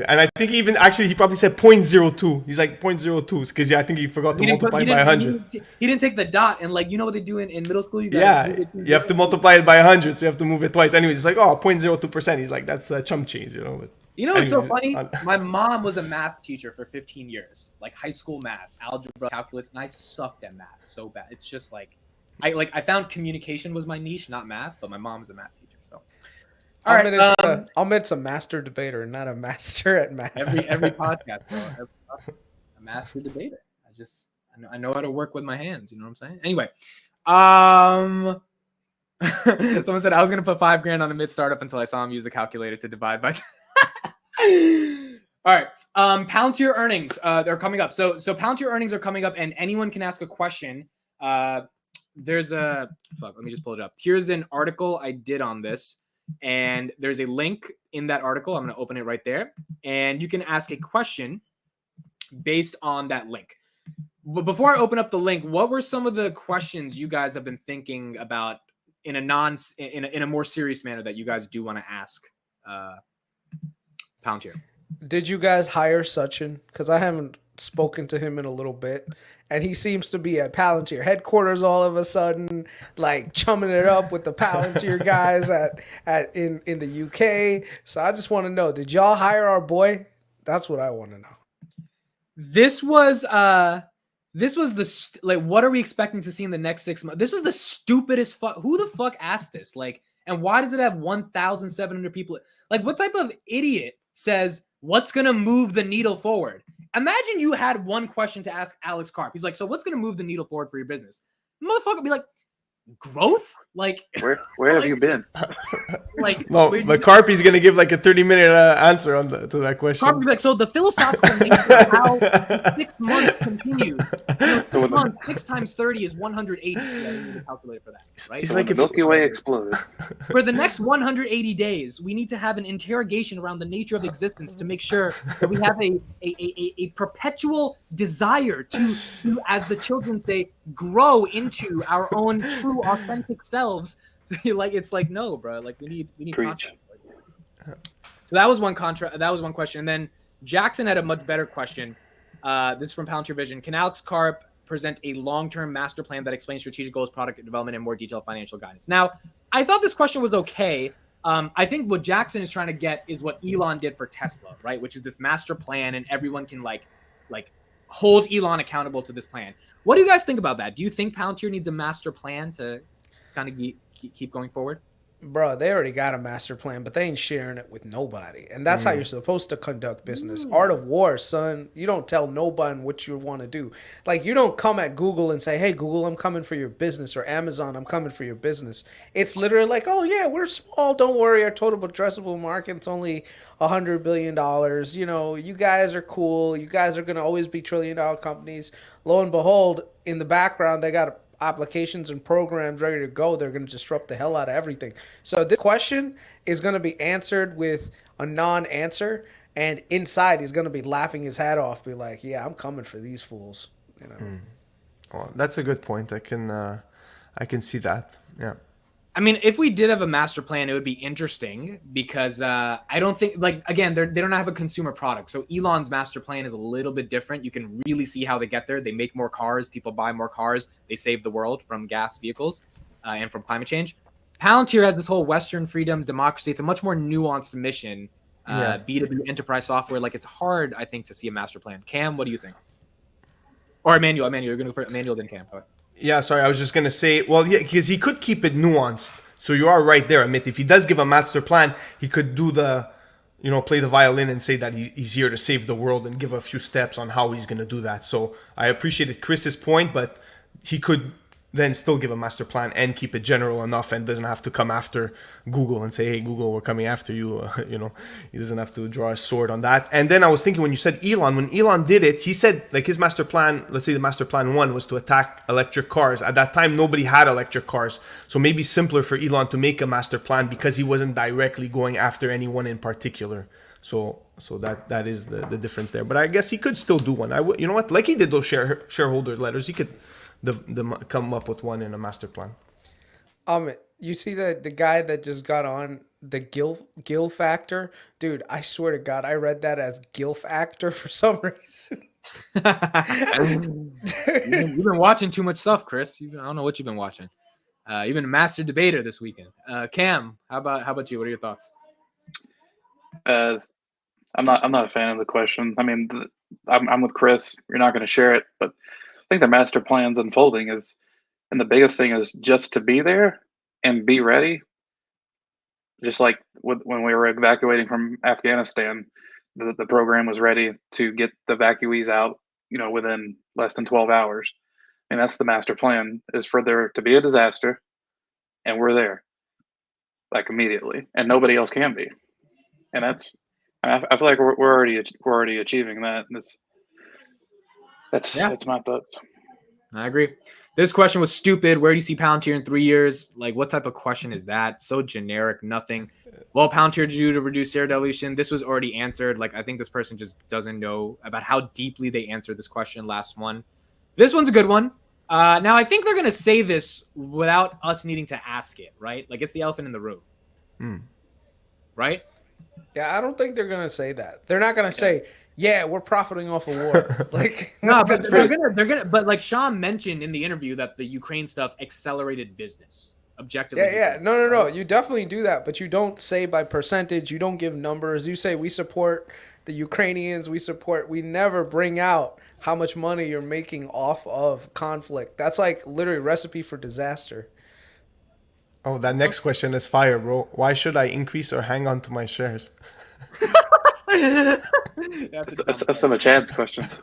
And I think even actually he probably said 0.02. He's like 0.02 because I think he forgot to multiply it by 100. He didn't take the dot, and like, you know what they do in middle school? You Yeah, move it you have to multiply it by 100, so you have to move it twice. Anyways, it's like, 0.02%. He's like, that's a chump change, you know. But you know what's so anyway, funny? My mom was a math teacher for 15 years, like high school math, algebra, calculus, and I sucked at math so bad. It's just like, I found communication was my niche, not math, but my mom's a math teacher, so. All right, I'm a master debater, not a master at math. Every podcast, bro. A master debater. I know how to work with my hands. You know what I'm saying? Anyway, someone said I was gonna put $5,000 on the mid startup until I saw him use the calculator to divide by. All right. Palantir earnings. They're coming up. So Palantir earnings are coming up, and anyone can ask a question. There's a let me just pull it up. Here's an article I did on this. And there's a link in that article. I'm going to open it right there. And you can ask a question based on that link. But before I open up the link, what were some of the questions you guys have been thinking about in a more serious manner that you guys do want to ask Palantir? Did you guys hire Sachin? Because I haven't spoken to him in a little bit. And he seems to be at Palantir headquarters all of a sudden, like chumming it up with the Palantir guys in the UK. So I just want to know, did y'all hire our boy? That's what I want to know. This was what are we expecting to see in the next 6 months? This was the stupidest who the fuck asked this? Like, and why does it have 1,700 people? Like, what type of idiot says what's gonna move the needle forward? Imagine you had one question to ask Alex Karp. He's like, so what's going to move the needle forward for your business? Motherfucker be like, growth? Like, where have you been? Like, no, but Karp is going to give like a 30-minute answer to that question. Karp be like, so the philosophical nature of how 6 months continue. So 6 months, 6 times 30 is 180. So you need to calculate for that, right? It's like the Milky Way exploded. For the next 180 days, we need to have an interrogation around the nature of existence to make sure that we have a perpetual desire to, as the children say, grow into our own true, authentic selves. Like, it's like, no, bro. Like, we need content. So that was one question. And then Jackson had a much better question. This is from Palantir Vision. Can Alex Karp present a long-term master plan that explains strategic goals, product development, and more detailed financial guidance? Now, I thought this question was okay. I think what Jackson is trying to get is what Elon did for Tesla, right? Which is this master plan, and everyone can like hold Elon accountable to this plan. What do you guys think about that? Do you think Palantir needs a master plan to kind of keep going forward? Bro, they already got a master plan, but they ain't sharing it with nobody. And that's how you're supposed to conduct business. Art of war, son. You don't tell nobody what you want to do. Like, you don't come at Google and say, hey, Google, I'm coming for your business, or Amazon, I'm coming for your business. It's literally like, oh, yeah, we're small. Don't worry. Our total addressable market's only $100 billion. You know, you guys are cool. You guys are going to always be trillion-dollar companies. Lo and behold, in the background, they got applications and programs ready to go. They're going to disrupt the hell out of everything. So this question is going to be answered with a non-answer, and inside he's going to be laughing his hat off, be like, yeah, I'm coming for these fools. You know. Well, that's a good point. I can see that. Yeah. I mean, if we did have a master plan, it would be interesting because I don't think, like, again, they don't have a consumer product. So Elon's master plan is a little bit different. You can really see how they get there. They make more cars. People buy more cars. They save the world from gas vehicles and from climate change. Palantir has this whole Western freedoms, democracy. It's a much more nuanced mission. B2B enterprise software. Like, it's hard, I think, to see a master plan. Cam, what do you think? Or Emmanuel, you're going to go for Emmanuel, then Cam. Go ahead. Yeah, sorry, I was just going to say, well, yeah, because he could keep it nuanced. So you are right there, Amit. If he does give a master plan, he could do play the violin and say that he's here to save the world and give a few steps on how he's going to do that. So I appreciated Chris's point, but he could then still give a master plan and keep it general enough and doesn't have to come after Google and say, hey, Google, we're coming after you. He doesn't have to draw a sword on that. And then I was thinking when you said when Elon did it, he said like his master plan, let's say the master plan 1 was to attack electric cars. At that time, nobody had electric cars. So maybe simpler for Elon to make a master plan because he wasn't directly going after anyone in particular. So that is the difference there. But I guess he could still do one. You know what? Like he did those shareholder letters, he could come up with one in a master plan. You see the guy that just got on the Gil factor, dude. I swear to God, I read that as Gilf actor for some reason. You've been watching too much stuff, Chris. I don't know what you've been watching. You've been a master debater this weekend. Cam, how about you? What are your thoughts? As I'm not a fan of the question. I mean, I'm with Chris. You're not going to share it, but I think the master plan's unfolding is, and the biggest thing is just to be there and be ready. Just like when we were evacuating from Afghanistan, the program was ready to get the evacuees out, within less than 12 hours. And that's the master plan, is for there to be a disaster, and we're there, like, immediately, and nobody else can be. And I feel like we're already achieving that. And that's my thoughts. I agree. This question was stupid. Where do you see Palantir in 3 years? Like, what type of question is that? So generic, nothing. Well, Palantir due to reduce air dilution. This was already answered. Like, I think this person just doesn't know about how deeply they answered this question last one. This one's a good one. Now, I think they're going to say this without us needing to ask it, right? Like, it's the elephant in the room. Right? Yeah, I don't think they're gonna say that. They're not gonna say, "Yeah, we're profiting off a war." Like, no, but they're gonna. But like Sean mentioned in the interview that the Ukraine stuff accelerated business objectively. Yeah. No. You definitely do that, but you don't say by percentage. You don't give numbers. You say we support the Ukrainians. We never bring out how much money you're making off of conflict. That's like literally recipe for disaster. Oh, that next question is fire, bro. Why should I increase or hang on to my shares? That's some of Chad's questions.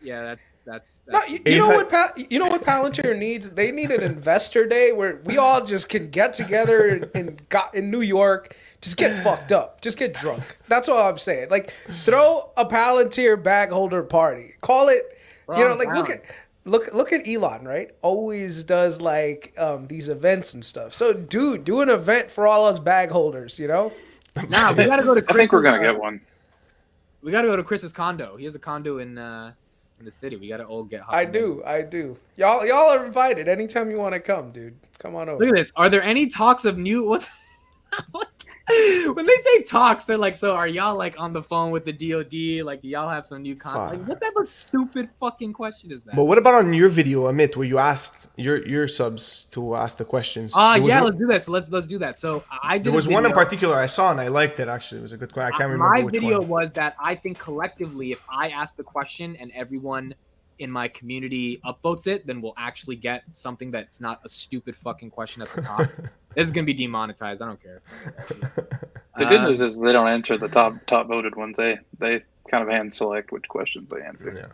Yeah, that's no, you know what Palantir needs? They need an investor day where we all just can get together in New York, just get fucked up, just get drunk. That's all I'm saying. Like, throw a Palantir bag holder party. Call it, Look at Elon, right? Always does like these events and stuff. So, dude, do an event for all us bag holders, Nah, we gotta go to Chris. I think we're gonna get one. We gotta go to Chris's condo. He has a condo in the city. We gotta all get. I do. Y'all are invited anytime you want to come, dude. Come on over. Look at this. Are there any talks of new what? When they say talks, they're like, so are y'all like on the phone with the DOD? Like, do y'all have some new content? Like, what type of stupid fucking question is that? But what about on your video, Amit, where you asked your subs to ask the questions? Let's do that. So let's do that. So there was one in particular I saw and I liked it. Actually, it was a good question. I can't remember which one. My video was that I think collectively, if I ask the question and everyone in my community upvotes it, then we'll actually get something that's not a stupid fucking question at the top. This is gonna be demonetized. I don't care. The good news is they don't answer the top voted ones. They kind of hand select which questions they answer.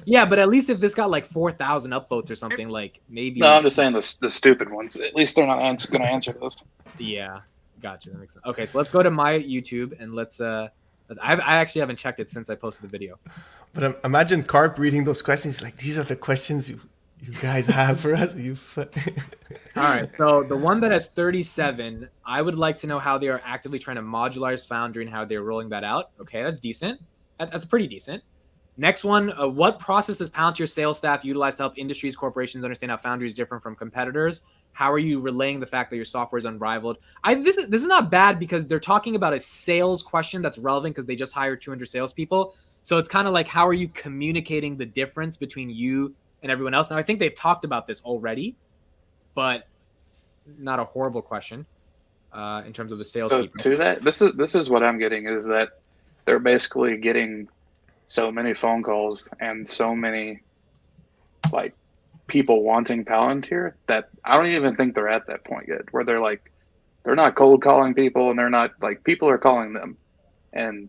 Yeah, but at least if this got like 4,000 upvotes or something, like maybe. No, I'm just saying the stupid ones. At least they're not going to answer this. Yeah, gotcha. That makes sense. Okay, so let's go to my YouTube and let's. I actually haven't checked it since I posted the video. But imagine Carp reading those questions like, these are the questions you guys have for us. All right, so the one that has 37, I would like to know how they are actively trying to modularize Foundry and how they're rolling that out. Okay, that's decent. That's pretty decent. Next one, what process does Palantir sales staff utilize to help industries, corporations understand how Foundry is different from competitors? How are you relaying the fact that your software is unrivaled? This is not bad because they're talking about a sales question that's relevant because they just hired 200 salespeople. So it's kind of like, how are you communicating the difference between you and everyone else? Now, I think they've talked about this already, but not a horrible question in terms of the sales. So to that, this is what I'm getting is that they're basically getting so many phone calls and so many like people wanting Palantir that I don't even think they're at that point yet where they're not cold calling people and they're not like people are calling them and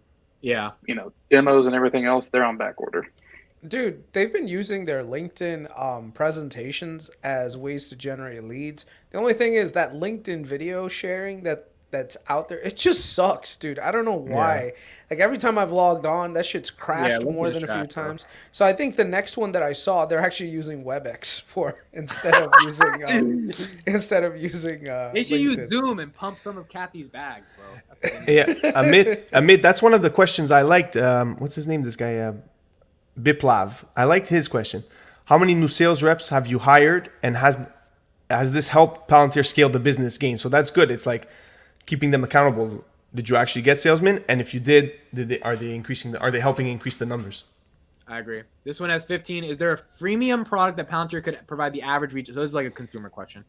demos and everything else, they're on back order. Dude, they've been using their LinkedIn presentations as ways to generate leads. The only thing is that LinkedIn video sharing that's out there, it just sucks, dude. I don't know why. Yeah. Like every time I've logged on, that shit's crashed more than a few times. So I think the next one that I saw, they're actually using WebEx for instead of using they should use Zoom and pump some of Kathy's bags, bro. Yeah, Amit, that's one of the questions I liked. What's his name? This guy, Biplav. I liked his question. How many new sales reps have you hired, and has has this helped Palantir scale the business gain? So that's good. It's like keeping them accountable. Did you actually get salesmen? And if you did are they helping increase the numbers? I agree. This one has 15. Is there a freemium product that Palantir could provide the average reach? So this is like a consumer question.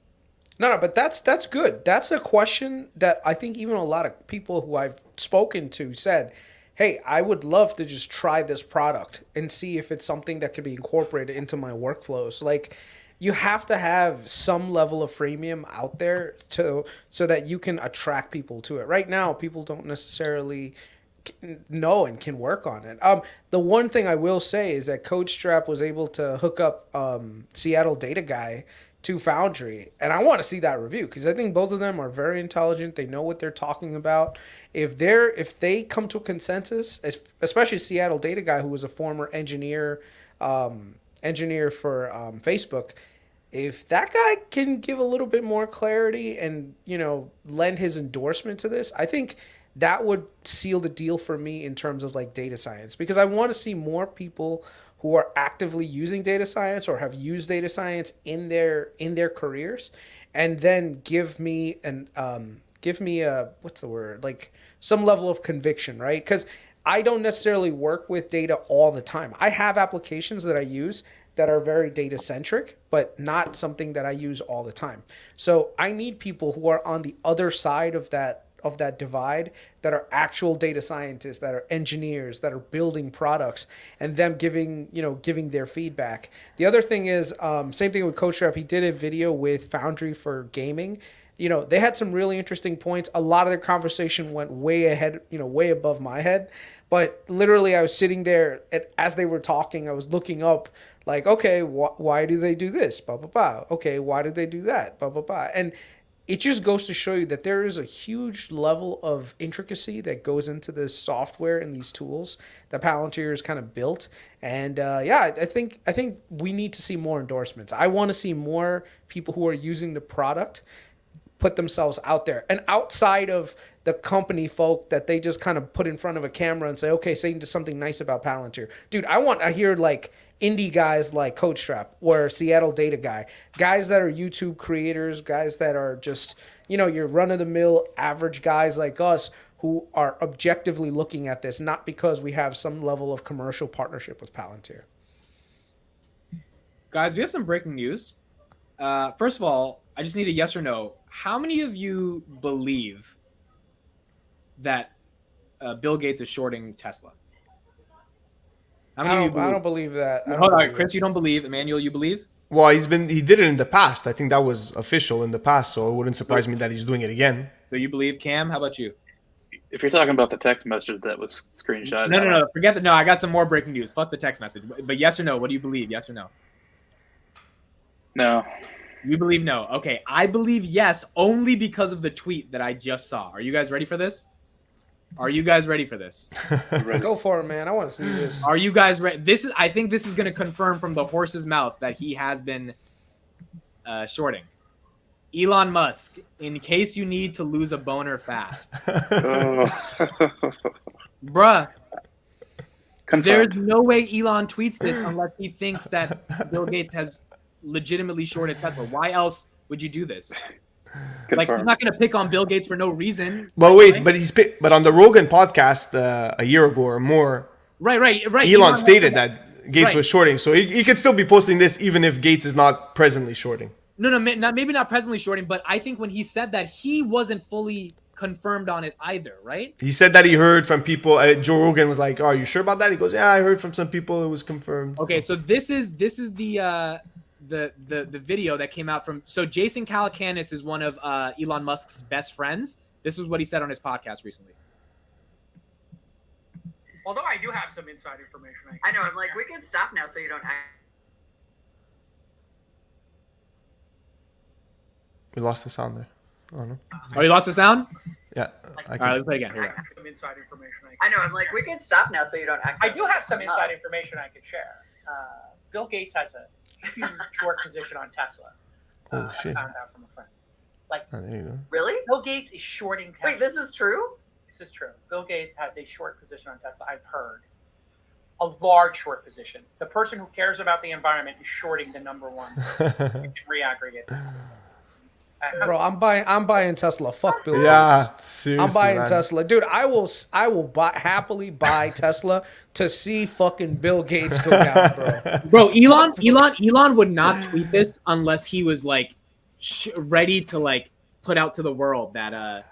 No, but that's good. That's a question that I think even a lot of people who I've spoken to said, hey, I would love to just try this product and see if it's something that could be incorporated into my workflows. Like, you have to have some level of freemium out there so that you can attract people to it. Right now, people don't necessarily know and can work on it. The one thing I will say is that CodeStrap was able to hook up Seattle Data Guy to Foundry, and I want to see that review because I think both of them are very intelligent. They know what they're talking about. If they come to a consensus, especially Seattle Data Guy, who was a former engineer for Facebook, if that guy can give a little bit more clarity and lend his endorsement to this, I think that would seal the deal for me in terms of like data science, because I want to see more people who are actively using data science or have used data science in their careers, and then give me a what's the word, like some level of conviction, right? Because I don't necessarily work with data all the time. I have applications that I use that are very data centric, but not something that I use all the time. So I need people who are on the other side of that divide, that are actual data scientists, that are engineers, that are building products, and them giving their feedback. The other thing is, same thing with CodeStrap. He did a video with Foundry for gaming. They had some really interesting points. A lot of their conversation went way ahead, way above my head. But literally, I was sitting there, as they were talking, I was looking up, like, okay, why do they do this? Blah, blah, blah. Okay, why did they do that? Blah, blah, blah. And it just goes to show you that there is a huge level of intricacy that goes into this software and these tools that Palantir has kind of built. And I think we need to see more endorsements. I want to see more people who are using the product put themselves out there, and outside of the company folk that they just kind of put in front of a camera and say, okay, say something nice about Palantir. Dude, I want to hear like indie guys like CodeStrap or Seattle Data Guy, guys that are YouTube creators, guys that are just, your run-of-the-mill average guys like us who are objectively looking at this, not because we have some level of commercial partnership with Palantir. Guys, we have some breaking news. First of all, I just need a yes or no. How many of you believe that Bill Gates is shorting Tesla? I don't believe that. Hold on, Chris, you don't believe. Emmanuel, you believe? Well, he did it in the past. I think that was official in the past, so it wouldn't surprise me that he's doing it again. So you believe, Cam? How about you? If you're talking about the text message that was screenshot, No. Forget that. No, I got some more breaking news. Fuck the text message. But yes or no? What do you believe? Yes or no? No. You believe no. Okay, I believe yes, only because of the tweet that I just saw. Are you guys ready for this? Go for it, man. I want to see this. Are you guys ready? I think this is going to confirm from the horse's mouth that he has been shorting. Elon Musk, in case you need to lose a boner fast. Bruh. Confirmed. There's no way Elon tweets this unless he thinks that Bill Gates has legitimately shorted Tesla. Why else would you do this? Confirmed. Like, he's not going to pick on Bill Gates for no reason. But wait, but on the Rogan podcast a year ago or more, right. Elon stated that Gates was shorting, so he could still be posting this even if Gates is not presently shorting. No, maybe not presently shorting, but I think when he said that, he wasn't fully confirmed on it either, right? He said that he heard from people. Joe Rogan was like, "Oh, are you sure about that?" He goes, "Yeah, I heard from some people. It was confirmed." Okay, so this is the video that came out from. So Jason Calacanis is one of Elon Musk's best friends. This is what he said on his podcast recently. Although I do have some inside information. I know. I'm like, we can stop now so you don't. We lost the sound there. Oh no. Oh, you lost the sound? Yeah. All right, let's play again. Here we go. Some inside information. I know. I'm like, we can stop now so you don't. I do have some inside information I could share. Bill Gates has a huge short position on Tesla. Oh shit. I found out from a friend. Like, Oh, there you go. Really? Bill Gates is shorting Tesla. Wait, this is true? This is true. Bill Gates has a short position on Tesla. I've heard a large short position. The person who cares about the environment is shorting the number one. You can reaggregate that. Bro, I'm buying Tesla. Fuck Bill Gates. Yeah, seriously, I'm buying man. Tesla, dude. I will happily buy Tesla to see fucking Bill Gates go down, bro. Bro, Elon would not tweet this unless he was like ready to like put out to the world that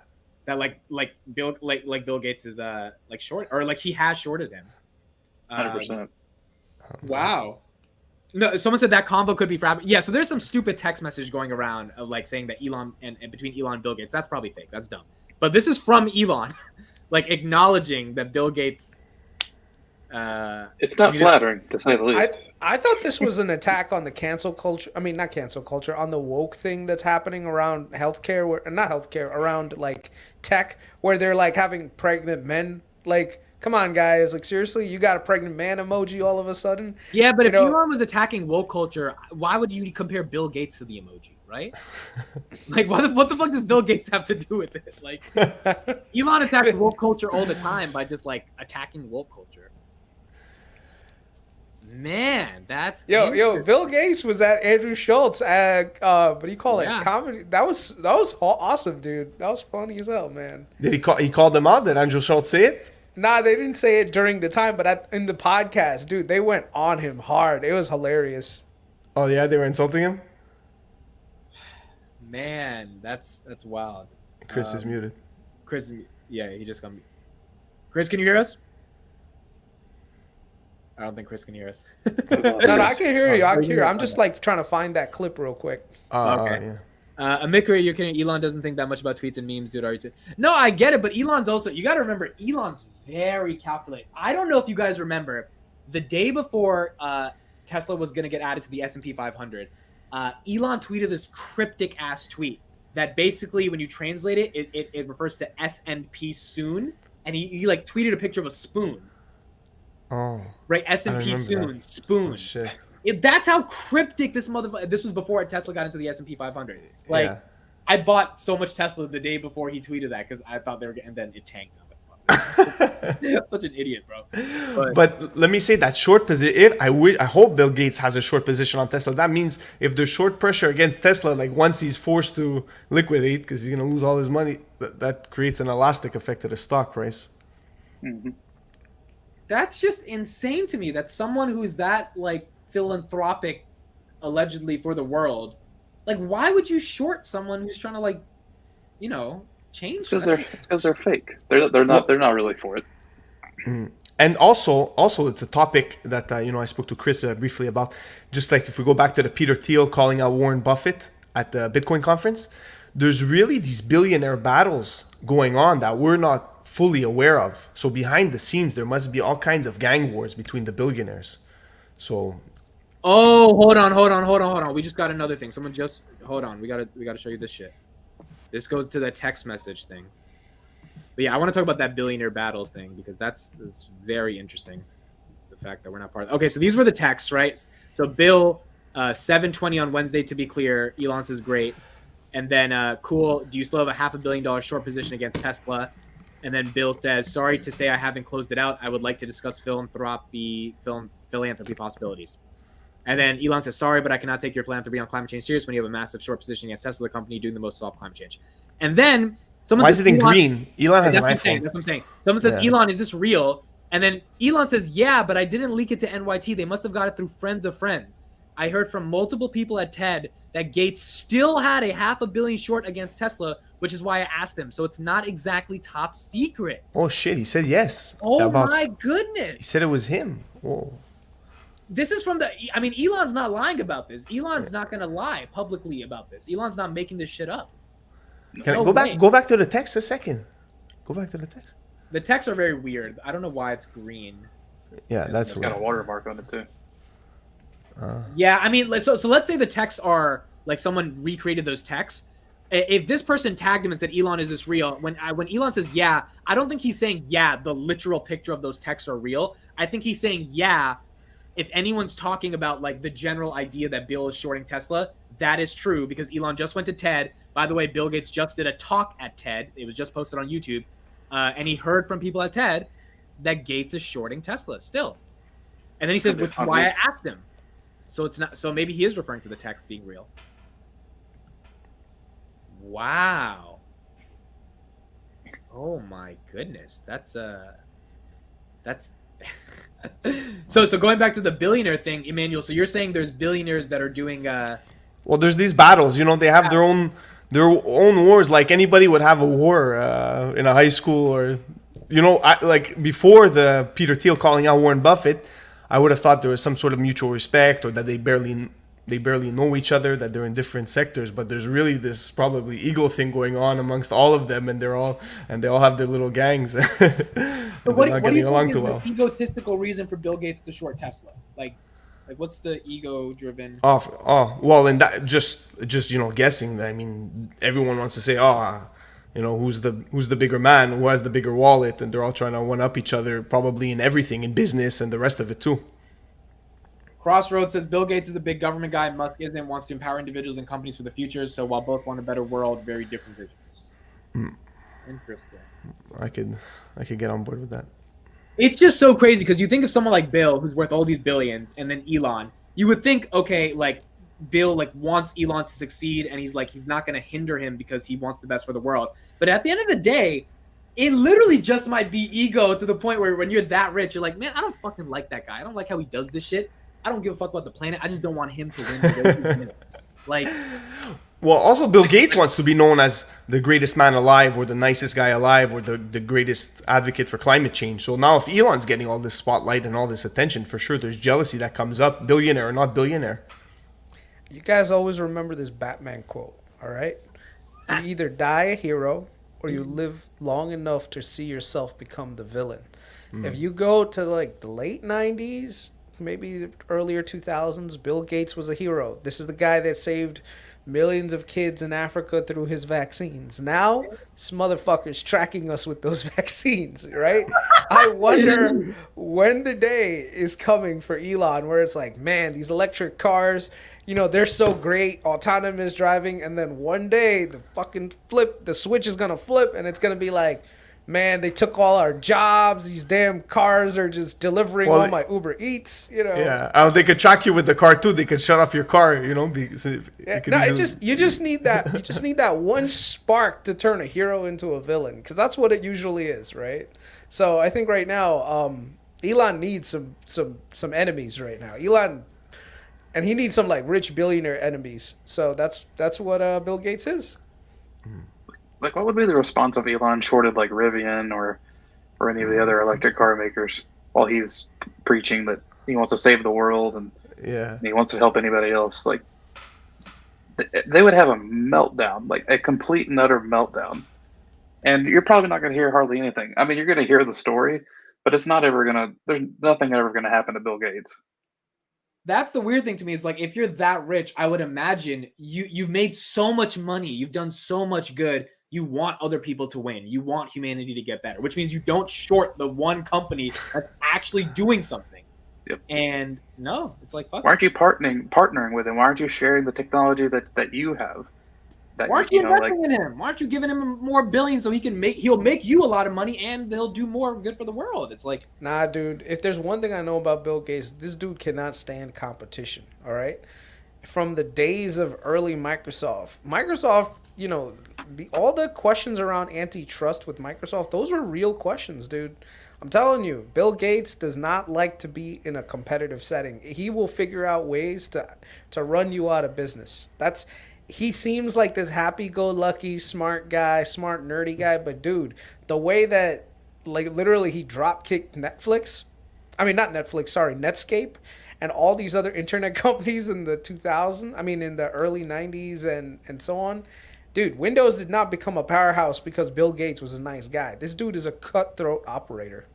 Bill Gates is like short, or like he has shorted him. 100%. Wow. No, someone said that combo could be fraud. Yeah, so there's some stupid text message going around of like saying that Elon and between Elon and Bill Gates. That's probably fake. That's dumb. But this is from Elon, like acknowledging that Bill Gates. It's not flattering, to say the least. I thought this was an attack on the cancel culture. I mean, not cancel culture, on the woke thing that's happening around healthcare, not healthcare, around like tech, where they're like having pregnant men. Like, come on, guys! Like, seriously, you got a pregnant man emoji all of a sudden? Yeah, but if Elon was attacking woke culture, why would you compare Bill Gates to the emoji, right? Like, what the fuck does Bill Gates have to do with it? Like, Elon attacks woke culture all the time by just like attacking woke culture. Man, that's yo. Bill Gates was at Andrew Schultz at what do you call it? Yeah. Comedy. That was awesome, dude. That was funny as hell, man. Did he call them out? Did Andrew Schultz say it? Nah, they didn't say it during the time, but in the podcast, dude, they went on him hard. It was hilarious. Oh yeah, they were insulting him. Man, that's wild. Chris is muted. Chris, yeah, he just got me. Chris, can you hear us? I don't think Chris can hear us. No, I can hear you. I can hear you. I'm okay. just like trying to find that clip real quick. Okay. Yeah. Amikra, you're kidding. Elon doesn't think that much about tweets and memes, dude. Are you? No, I get it, but Elon's also. You got to remember, Elon's very calculated. I don't know if you guys remember, the day before Tesla was going to get added to the S&P 500, Elon tweeted this cryptic ass tweet that basically, when you translate it, it refers to S&P soon, and he like tweeted a picture of a spoon. Oh. Right, S&P soon, that. spoon. Oh, shit. That's how cryptic this motherfucker. This was before Tesla got into the S&P 500. Like, Yeah. I bought so much Tesla the day before he tweeted that because I thought they were, and then it tanked. I was like, fuck. Such an idiot, bro. But let me say that short position. I hope Bill Gates has a short position on Tesla. That means if there's short pressure against Tesla, like once he's forced to liquidate because he's gonna lose all his money, that creates an elastic effect to the stock price. Mm-hmm. That's just insane to me. That someone who's that like philanthropic, allegedly for the world, like why would you short someone who's trying to like, change? It's because they're fake. They're not really for it. And also it's a topic that I spoke to Chris briefly about. Just like if we go back to the Peter Thiel calling out Warren Buffett at the Bitcoin conference, there's really these billionaire battles going on that we're not fully aware of. So behind the scenes, there must be all kinds of gang wars between the billionaires. So. Oh, hold on. We just got another thing. Someone just hold on. We gotta show you this shit. This goes to the text message thing. But yeah, I want to talk about that billionaire battles thing because that's very interesting. The fact that we're not part of. Okay, so these were the texts, right? So Bill, 7:20 on Wednesday. To be clear, Elon says great, and then cool. Do you still have a $500 million short position against Tesla? And then Bill says, sorry to say I haven't closed it out. I would like to discuss philanthropy possibilities. And then Elon says, sorry, but I cannot take your philanthropy on climate change serious when you have a massive short position against Tesla, the company doing the most to solve climate change. And then someone Why says, is it in green? Elon has an that's iPhone. what I'm saying. Someone says, Elon, is this real? And then Elon says, yeah, but I didn't leak it to NYT. They must have got it through friends of friends. I heard from multiple people at TED that Gates still had a $500 million short against Tesla, which is why I asked him. So it's not exactly top secret. Oh shit! He said yes. Oh my goodness! He said it was him. Whoa. This is from Elon's not lying about this. Elon's not gonna lie publicly about this. Elon's not making this shit up. Can I go back? Go back to the text a second. Go back to the text. The texts are very weird. I don't know why it's green. Yeah, that's it's got a watermark on it too. Yeah, I mean, so let's say the texts are like someone recreated those texts. If this person tagged him and said, Elon, is this real? When Elon says, yeah, I don't think he's saying, yeah, the literal picture of those texts are real. I think he's saying, yeah, if anyone's talking about like the general idea that Bill is shorting Tesla, that is true because Elon just went to TED. By the way, Bill Gates just did a talk at TED. It was just posted on YouTube. And he heard from people at TED that Gates is shorting Tesla still. And then he said, which is why I asked him. So it's not. So maybe he is referring to the text being real. Wow. Oh my goodness. That's so going back to the billionaire thing, Emmanuel, so you're saying there's billionaires that are doing Well, there's these battles. They have their own wars. Like anybody would have a war in a high school, or like before the Peter Thiel calling out Warren Buffett, I would have thought there was some sort of mutual respect, or that they barely know each other, that they're in different sectors. But there's really this probably ego thing going on amongst all of them, and they all have their little gangs. And But they're not what do getting you along think too is well. the egotistical reason for Bill Gates to short Tesla? Like what's the ego-driven? Well, and that just guessing. I mean, everyone wants to say, who's the bigger man, who has the bigger wallet, and they're all trying to one up each other, probably in everything, in business and the rest of it too. Crossroads says Bill Gates is a big government guy. Musk isn't. Wants to empower individuals and companies for the future. So while both want a better world, very different visions. Interesting. I could get on board with that. It's just so crazy because you think of someone like Bill, who's worth all these billions, and then Elon. You would think, okay, like Bill wants Elon to succeed, and he's not going to hinder him because he wants the best for the world. But at the end of the day, it literally just might be ego to the point where when you're that rich, you're like, man, I don't fucking like that guy. I don't like how he does this shit. I don't give a fuck about the planet. I just don't want him to win. Well, also Bill Gates wants to be known as the greatest man alive, or the nicest guy alive, or the greatest advocate for climate change. So now if Elon's getting all this spotlight and all this attention, for sure there's jealousy that comes up, billionaire or not billionaire. You guys always remember this Batman quote, all right? You either die a hero or you live long enough to see yourself become the villain. If you go to the late 90s, maybe the earlier 2000s, Bill Gates was a hero. This is the guy that saved millions of kids in Africa through his vaccines. Now, this motherfucker's tracking us with those vaccines, right? I wonder when the day is coming for Elon where it's like, man, these electric cars, they're so great, autonomous driving, and then one day the switch is going to flip and it's going to be like, man, they took all our jobs. These damn cars are just delivering all my Uber Eats. Yeah, they could track you with the car too. They could shut off your car. You just need that. You just need that one spark to turn a hero into a villain, because that's what it usually is, right? So I think right now, Elon needs some enemies right now. Elon, and he needs some rich billionaire enemies. So that's what Bill Gates is. What would be the response if Elon shorted Rivian or any of the other electric car makers while he's preaching that he wants to save the world and he wants to help anybody else? They would have a meltdown, a complete and utter meltdown. And you're probably not going to hear hardly anything. I mean, you're going to hear the story, but it's not ever going to. There's nothing ever going to happen to Bill Gates. That's the weird thing to me is if you're that rich, I would imagine you've made so much money, you've done so much good. You want other people to win. You want humanity to get better, which means you don't short the one company that's actually doing something. Yep. And no, it's fuck. Why aren't you partnering with him? Why aren't you sharing the technology that you have? Why aren't you investing in him? Why aren't you giving him more billions so he'll make you a lot of money and they'll do more good for the world? It's nah, dude. If there's one thing I know about Bill Gates, this dude cannot stand competition. All right, from the days of early Microsoft, all the questions around antitrust with Microsoft, those were real questions, dude. I'm telling you, Bill Gates does not like to be in a competitive setting. He will figure out ways to run you out of business. He seems like this happy-go-lucky, smart guy, smart, nerdy guy, but dude, the way that, literally he drop-kicked Netflix, I mean, not Netflix, sorry, Netscape, and all these other internet companies in the in the early 90s and so on. Dude, Windows did not become a powerhouse because Bill Gates was a nice guy. This dude is a cutthroat operator,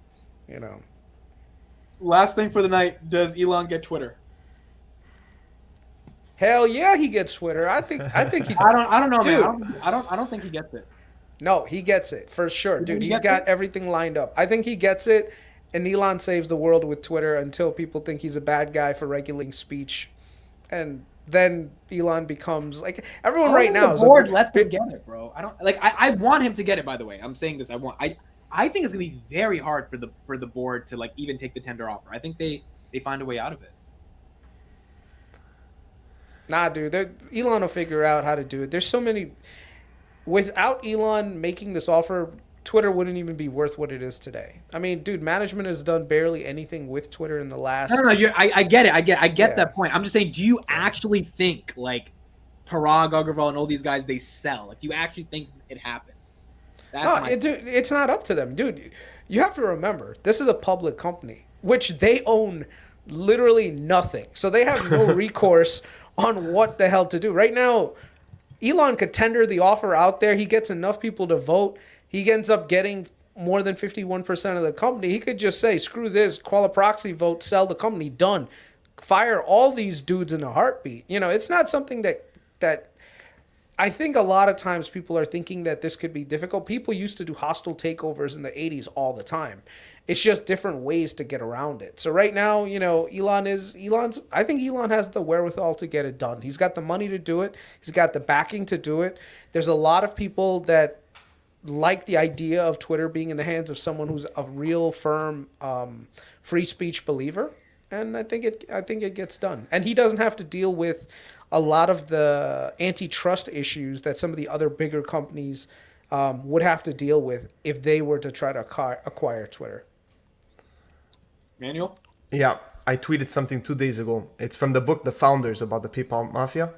Last thing for the night, does Elon get Twitter? Hell yeah, he gets Twitter. I think he. I don't know, dude, man. I don't think he gets it. No, he gets it for sure, dude. He's got everything lined up. I think he gets it, and Elon saves the world with Twitter until people think he's a bad guy for regulating speech, and then Elon becomes everyone right now. The board lets him get it, bro. I don't I want him to get it. By the way, I'm saying this. I think it's gonna be very hard for the board to even take the tender offer. I think they find a way out of it. Nah, dude. Elon will figure out how to do it. There's so many. without Elon making this offer, Twitter wouldn't even be worth what it is today. I mean, dude, management has done barely anything with Twitter in the last. No. I get it. I get Yeah. that point. I'm just saying, do you actually think like Parag Agarwal and all these guys they sell? Like, do you actually think it happens? That's Dude, it's not up to them, dude. You have to remember, this is a public company, which they own literally nothing. So they have no recourse on what the hell to do. Right now, Elon could tender the offer out there. He gets enough people to vote. He ends up getting more than 51% of the company. He could just say, screw this, call a proxy vote, sell the company, done. Fire all these dudes in a heartbeat. You know, it's not something that I think a lot of times people are thinking that this could be difficult. People used to do hostile takeovers in the 80s all the time. It's just different ways to get around it. So right now, you know, I think Elon has the wherewithal to get it done. He's got the money to do it. He's got the backing to do it. There's a lot of people that like the idea of Twitter being in the hands of someone who's a real firm free speech believer. And I think it gets done. And he doesn't have to deal with a lot of the antitrust issues that some of the other bigger companies would have to deal with if they were to try to acquire Twitter. Manuel? Yeah, I tweeted something 2 days ago. It's from the book The Founders about the PayPal Mafia. It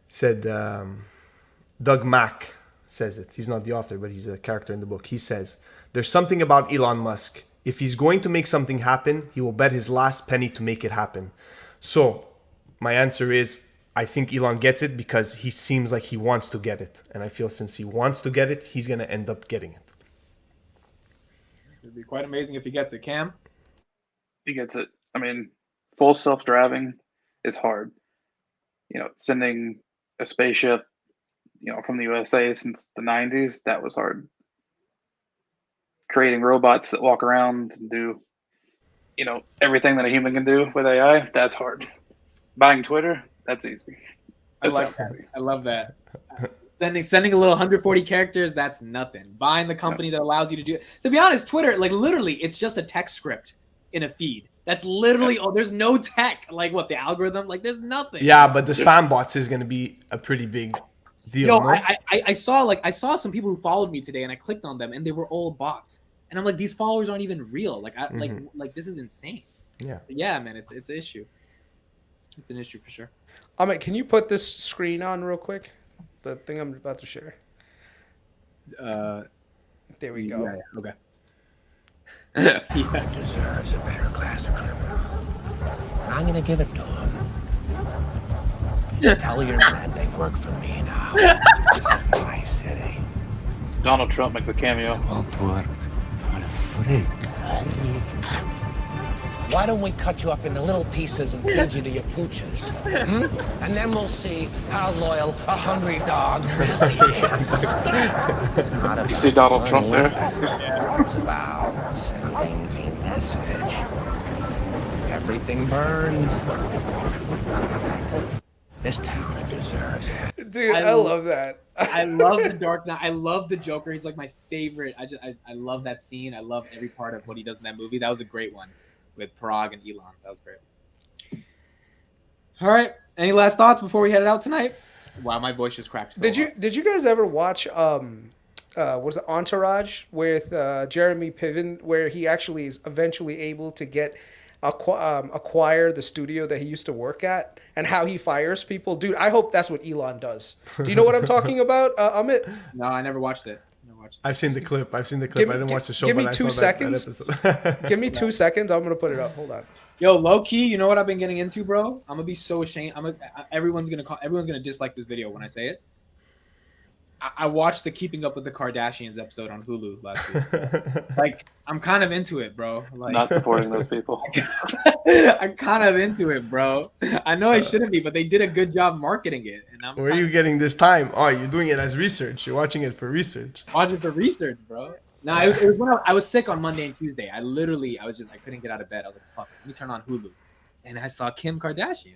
said, Doug Mack says it. He's not the author, but he's a character in the book. He says, there's something about Elon Musk. If he's going to make something happen, he will bet his last penny to make it happen. So my answer is, I think Elon gets it because he seems like he wants to get it. And I feel since he wants to get it, he's going to end up getting it. It'd be quite amazing if he gets it. Cam? He gets it. I mean, full self-driving is hard. You know, sending a spaceship, you know, from the USA since the 90s, that was hard. Creating robots that walk around and do, you know, everything that a human can do with AI, that's hard. Buying Twitter, that's easy. I like that. I love that. Sending a little 140 characters, that's nothing. Buying the company that allows you to do it. To be honest, Twitter, like literally, it's just a text script in a feed. That's literally, there's no tech. Like what, the algorithm? Like there's nothing. Yeah, but the spam bots is going to be a pretty big deal. Yo, No? I saw some people who followed me today, and I clicked on them, and they were all bots. And I'm like, these followers aren't even real. Like, like this is insane. Yeah. So yeah, man, it's an issue. It's an issue for sure. Amit, can you put this screen on real quick? The thing I'm about to share. There we go. Yeah, okay. He deserves a better class of criminal. I'm gonna give it to him. Tell your men they work for me now. This is my city. Donald Trump makes a cameo. Won't work for free. Why don't we cut you up into little pieces and feed you to your pooches? Hmm? And then we'll see how loyal a hungry dog really is. You see Donald Trump there? It's about sending a message. Everything burns. This town deserves it. Dude, I love that. I love the Dark Knight. I love the Joker. He's like my favorite. I love that scene. I love every part of what he does in that movie. That was a great one with Parag and Elon. That was great. All right. Any last thoughts before we head out tonight? Wow, my voice just cracked. Did you guys ever watch was it Entourage with Jeremy Piven, where he actually is eventually able to get acquire the studio that he used to work at, and how he fires people? Dude, I hope that's what Elon does. Do you know what I'm talking about, Amit? No, I never watched it. I've seen the clip. I didn't watch the show. Give me but 2 I saw seconds. that episode. Give me 2 seconds. I'm gonna put it up. Hold on. Yo, low key, you know what I've been getting into, bro? I'm gonna be so ashamed. Everyone's gonna dislike this video when I say it. I watched the Keeping Up with the Kardashians episode on Hulu last week. Like, I'm kind of into it, bro. Like, Not supporting those people. I'm kind of into it, bro. I know I shouldn't be, but they did a good job marketing it. And Where are you getting this time? Oh, you're doing it as research. You're watching it for research. Watching for research, bro. No, it was when I was sick on Monday and Tuesday. I couldn't get out of bed. I was like, fuck it, let me turn on Hulu. And I saw Kim Kardashian.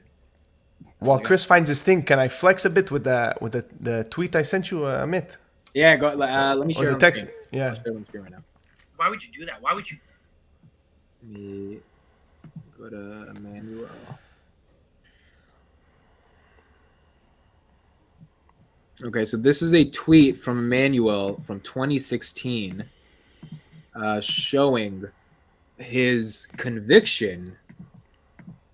While Chris finds his thing, can I flex a bit with the tweet I sent you, Amit? Yeah, go. Let me share the text. Yeah. I'll share it on screen right now. Why would you do that? Why would you? Let me go to Emmanuel. Okay, so this is a tweet from Emmanuel from 2016 showing his conviction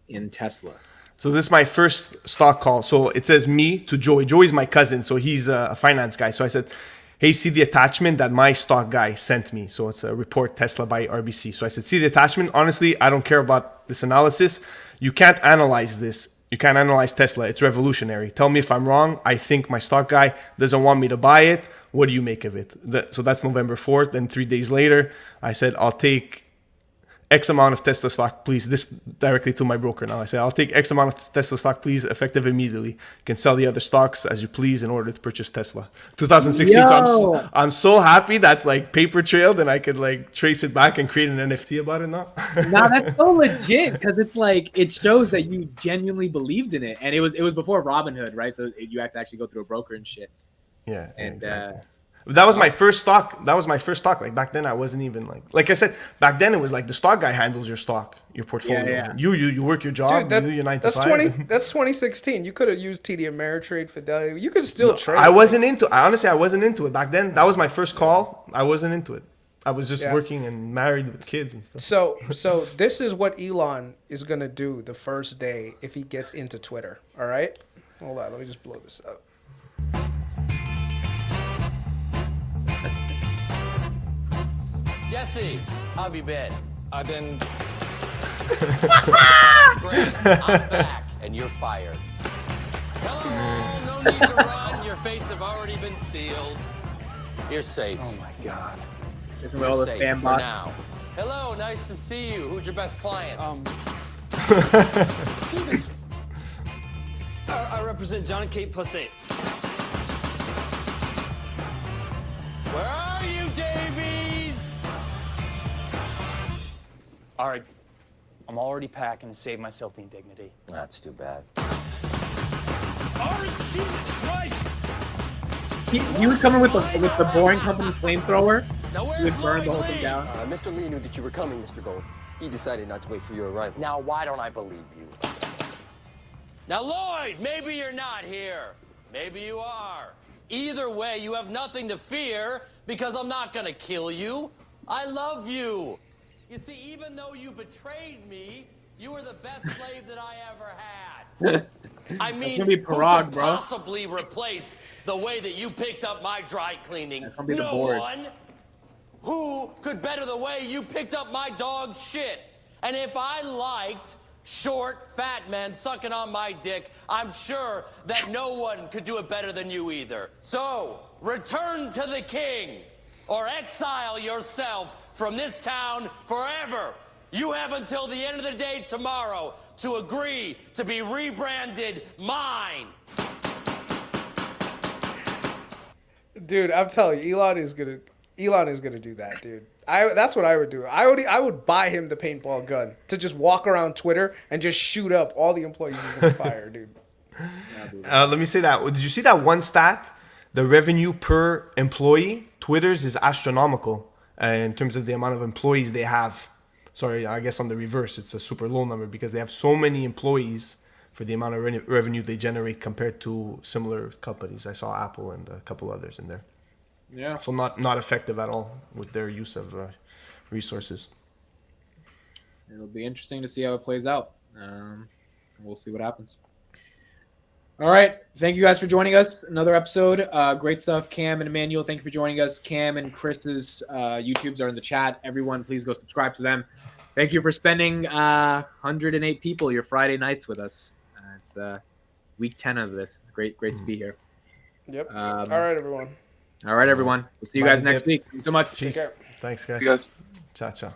in Tesla. So this is my first stock call. So it says me to Joey. Joey's my cousin, so he's a finance guy. So I said, hey, see the attachment that my stock guy sent me. So it's a report Tesla by RBC. So I said, see the attachment? Honestly, I don't care about this analysis. You can't analyze this. You can't analyze Tesla. It's revolutionary. Tell me if I'm wrong. I think my stock guy doesn't want me to buy it. What do you make of it? So that's November 4th. Then 3 days later, I said, I'll take X amount of Tesla stock, please. This directly to my broker now. I say, I'll take X amount of Tesla stock, please, effective immediately. You can sell the other stocks as you please in order to purchase Tesla. 2016. Yo! So I'm so happy that's like paper trailed and I could like trace it back and create an NFT about it now. Now that's so legit because it's like it shows that you genuinely believed in it, and it was before Robinhood, right? So you had to actually go through a broker and shit. Yeah, And exactly. That was my first stock. Like back then, I wasn't even like I said, back then it was like the stock guy handles your stock, your portfolio. Yeah. You work your job. Dude, you do your 9 to that's 5. That's 2016. You could have used TD Ameritrade, Fidelity. You could still trade. I wasn't into. I honestly wasn't into it back then. That was my first call. I wasn't into it. I was just working and married with kids and stuff. So this is what Elon is gonna do the first day if he gets into Twitter. All right, hold on. Let me just blow this up. Jesse, how have you been? I've been. Great. I'm back, and you're fired. Hello, no need to run. Your fates have already been sealed. You're safe. Oh my god. Isn't all the Safe spam for bots? now. Hello, nice to see you. Who's your best client? I represent John and Kate Pussy. Where are you, Davies? All right, I'm already packing to save myself the indignity. That's too bad. Orange Jesus Christ! He was coming with the boring company flamethrower. Now He would where's burn the Lloyd whole thing Lee? down. Mr. Lee knew that you were coming, Mr. Gold. He decided not to wait for your arrival. Now, why don't I believe you? Now, Lloyd, maybe you're not here. Maybe you are. Either way, you have nothing to fear because I'm not gonna kill you. I love you. You see, even though you betrayed me, you were the best slave that I ever had. I mean, gonna be who Parag, could bro. possibly replace the way that you picked up my dry cleaning? That's gonna be the No board. one. Who could better the way you picked up my dog shit? And if I liked short, fat men sucking on my dick, I'm sure that no one could do it better than you either. So, return to the king, or exile yourself from this town forever. You have until the end of the day tomorrow to agree to be rebranded mine. Dude, I'm telling you, Elon is gonna do that, dude. That's what I would do. I would buy him the paintball gun to just walk around Twitter and just shoot up all the employees he's gonna fire, dude. Let me say that. Did you see that one stat? The revenue per employee, Twitter's is astronomical in terms of the amount of employees they have. Sorry, I guess on the reverse, it's a super low number because they have so many employees for the amount of revenue they generate compared to similar companies. I saw Apple and a couple others in there. Yeah. So not effective at all with their use of resources. It'll be interesting to see how it plays out. We'll see what happens. All right. Thank you guys for joining us. Another episode. Great stuff. Cam and Emmanuel, thank you for joining us. Cam and Chris's YouTubes are in the chat. Everyone, please go subscribe to them. Thank you for spending 108 people your Friday nights with us. It's week 10 of this. It's great to be here. Yep. All right, everyone. All right, everyone. We'll see you guys next week. Thank you so much. Take care. Thanks, guys. You guys. Ciao, ciao.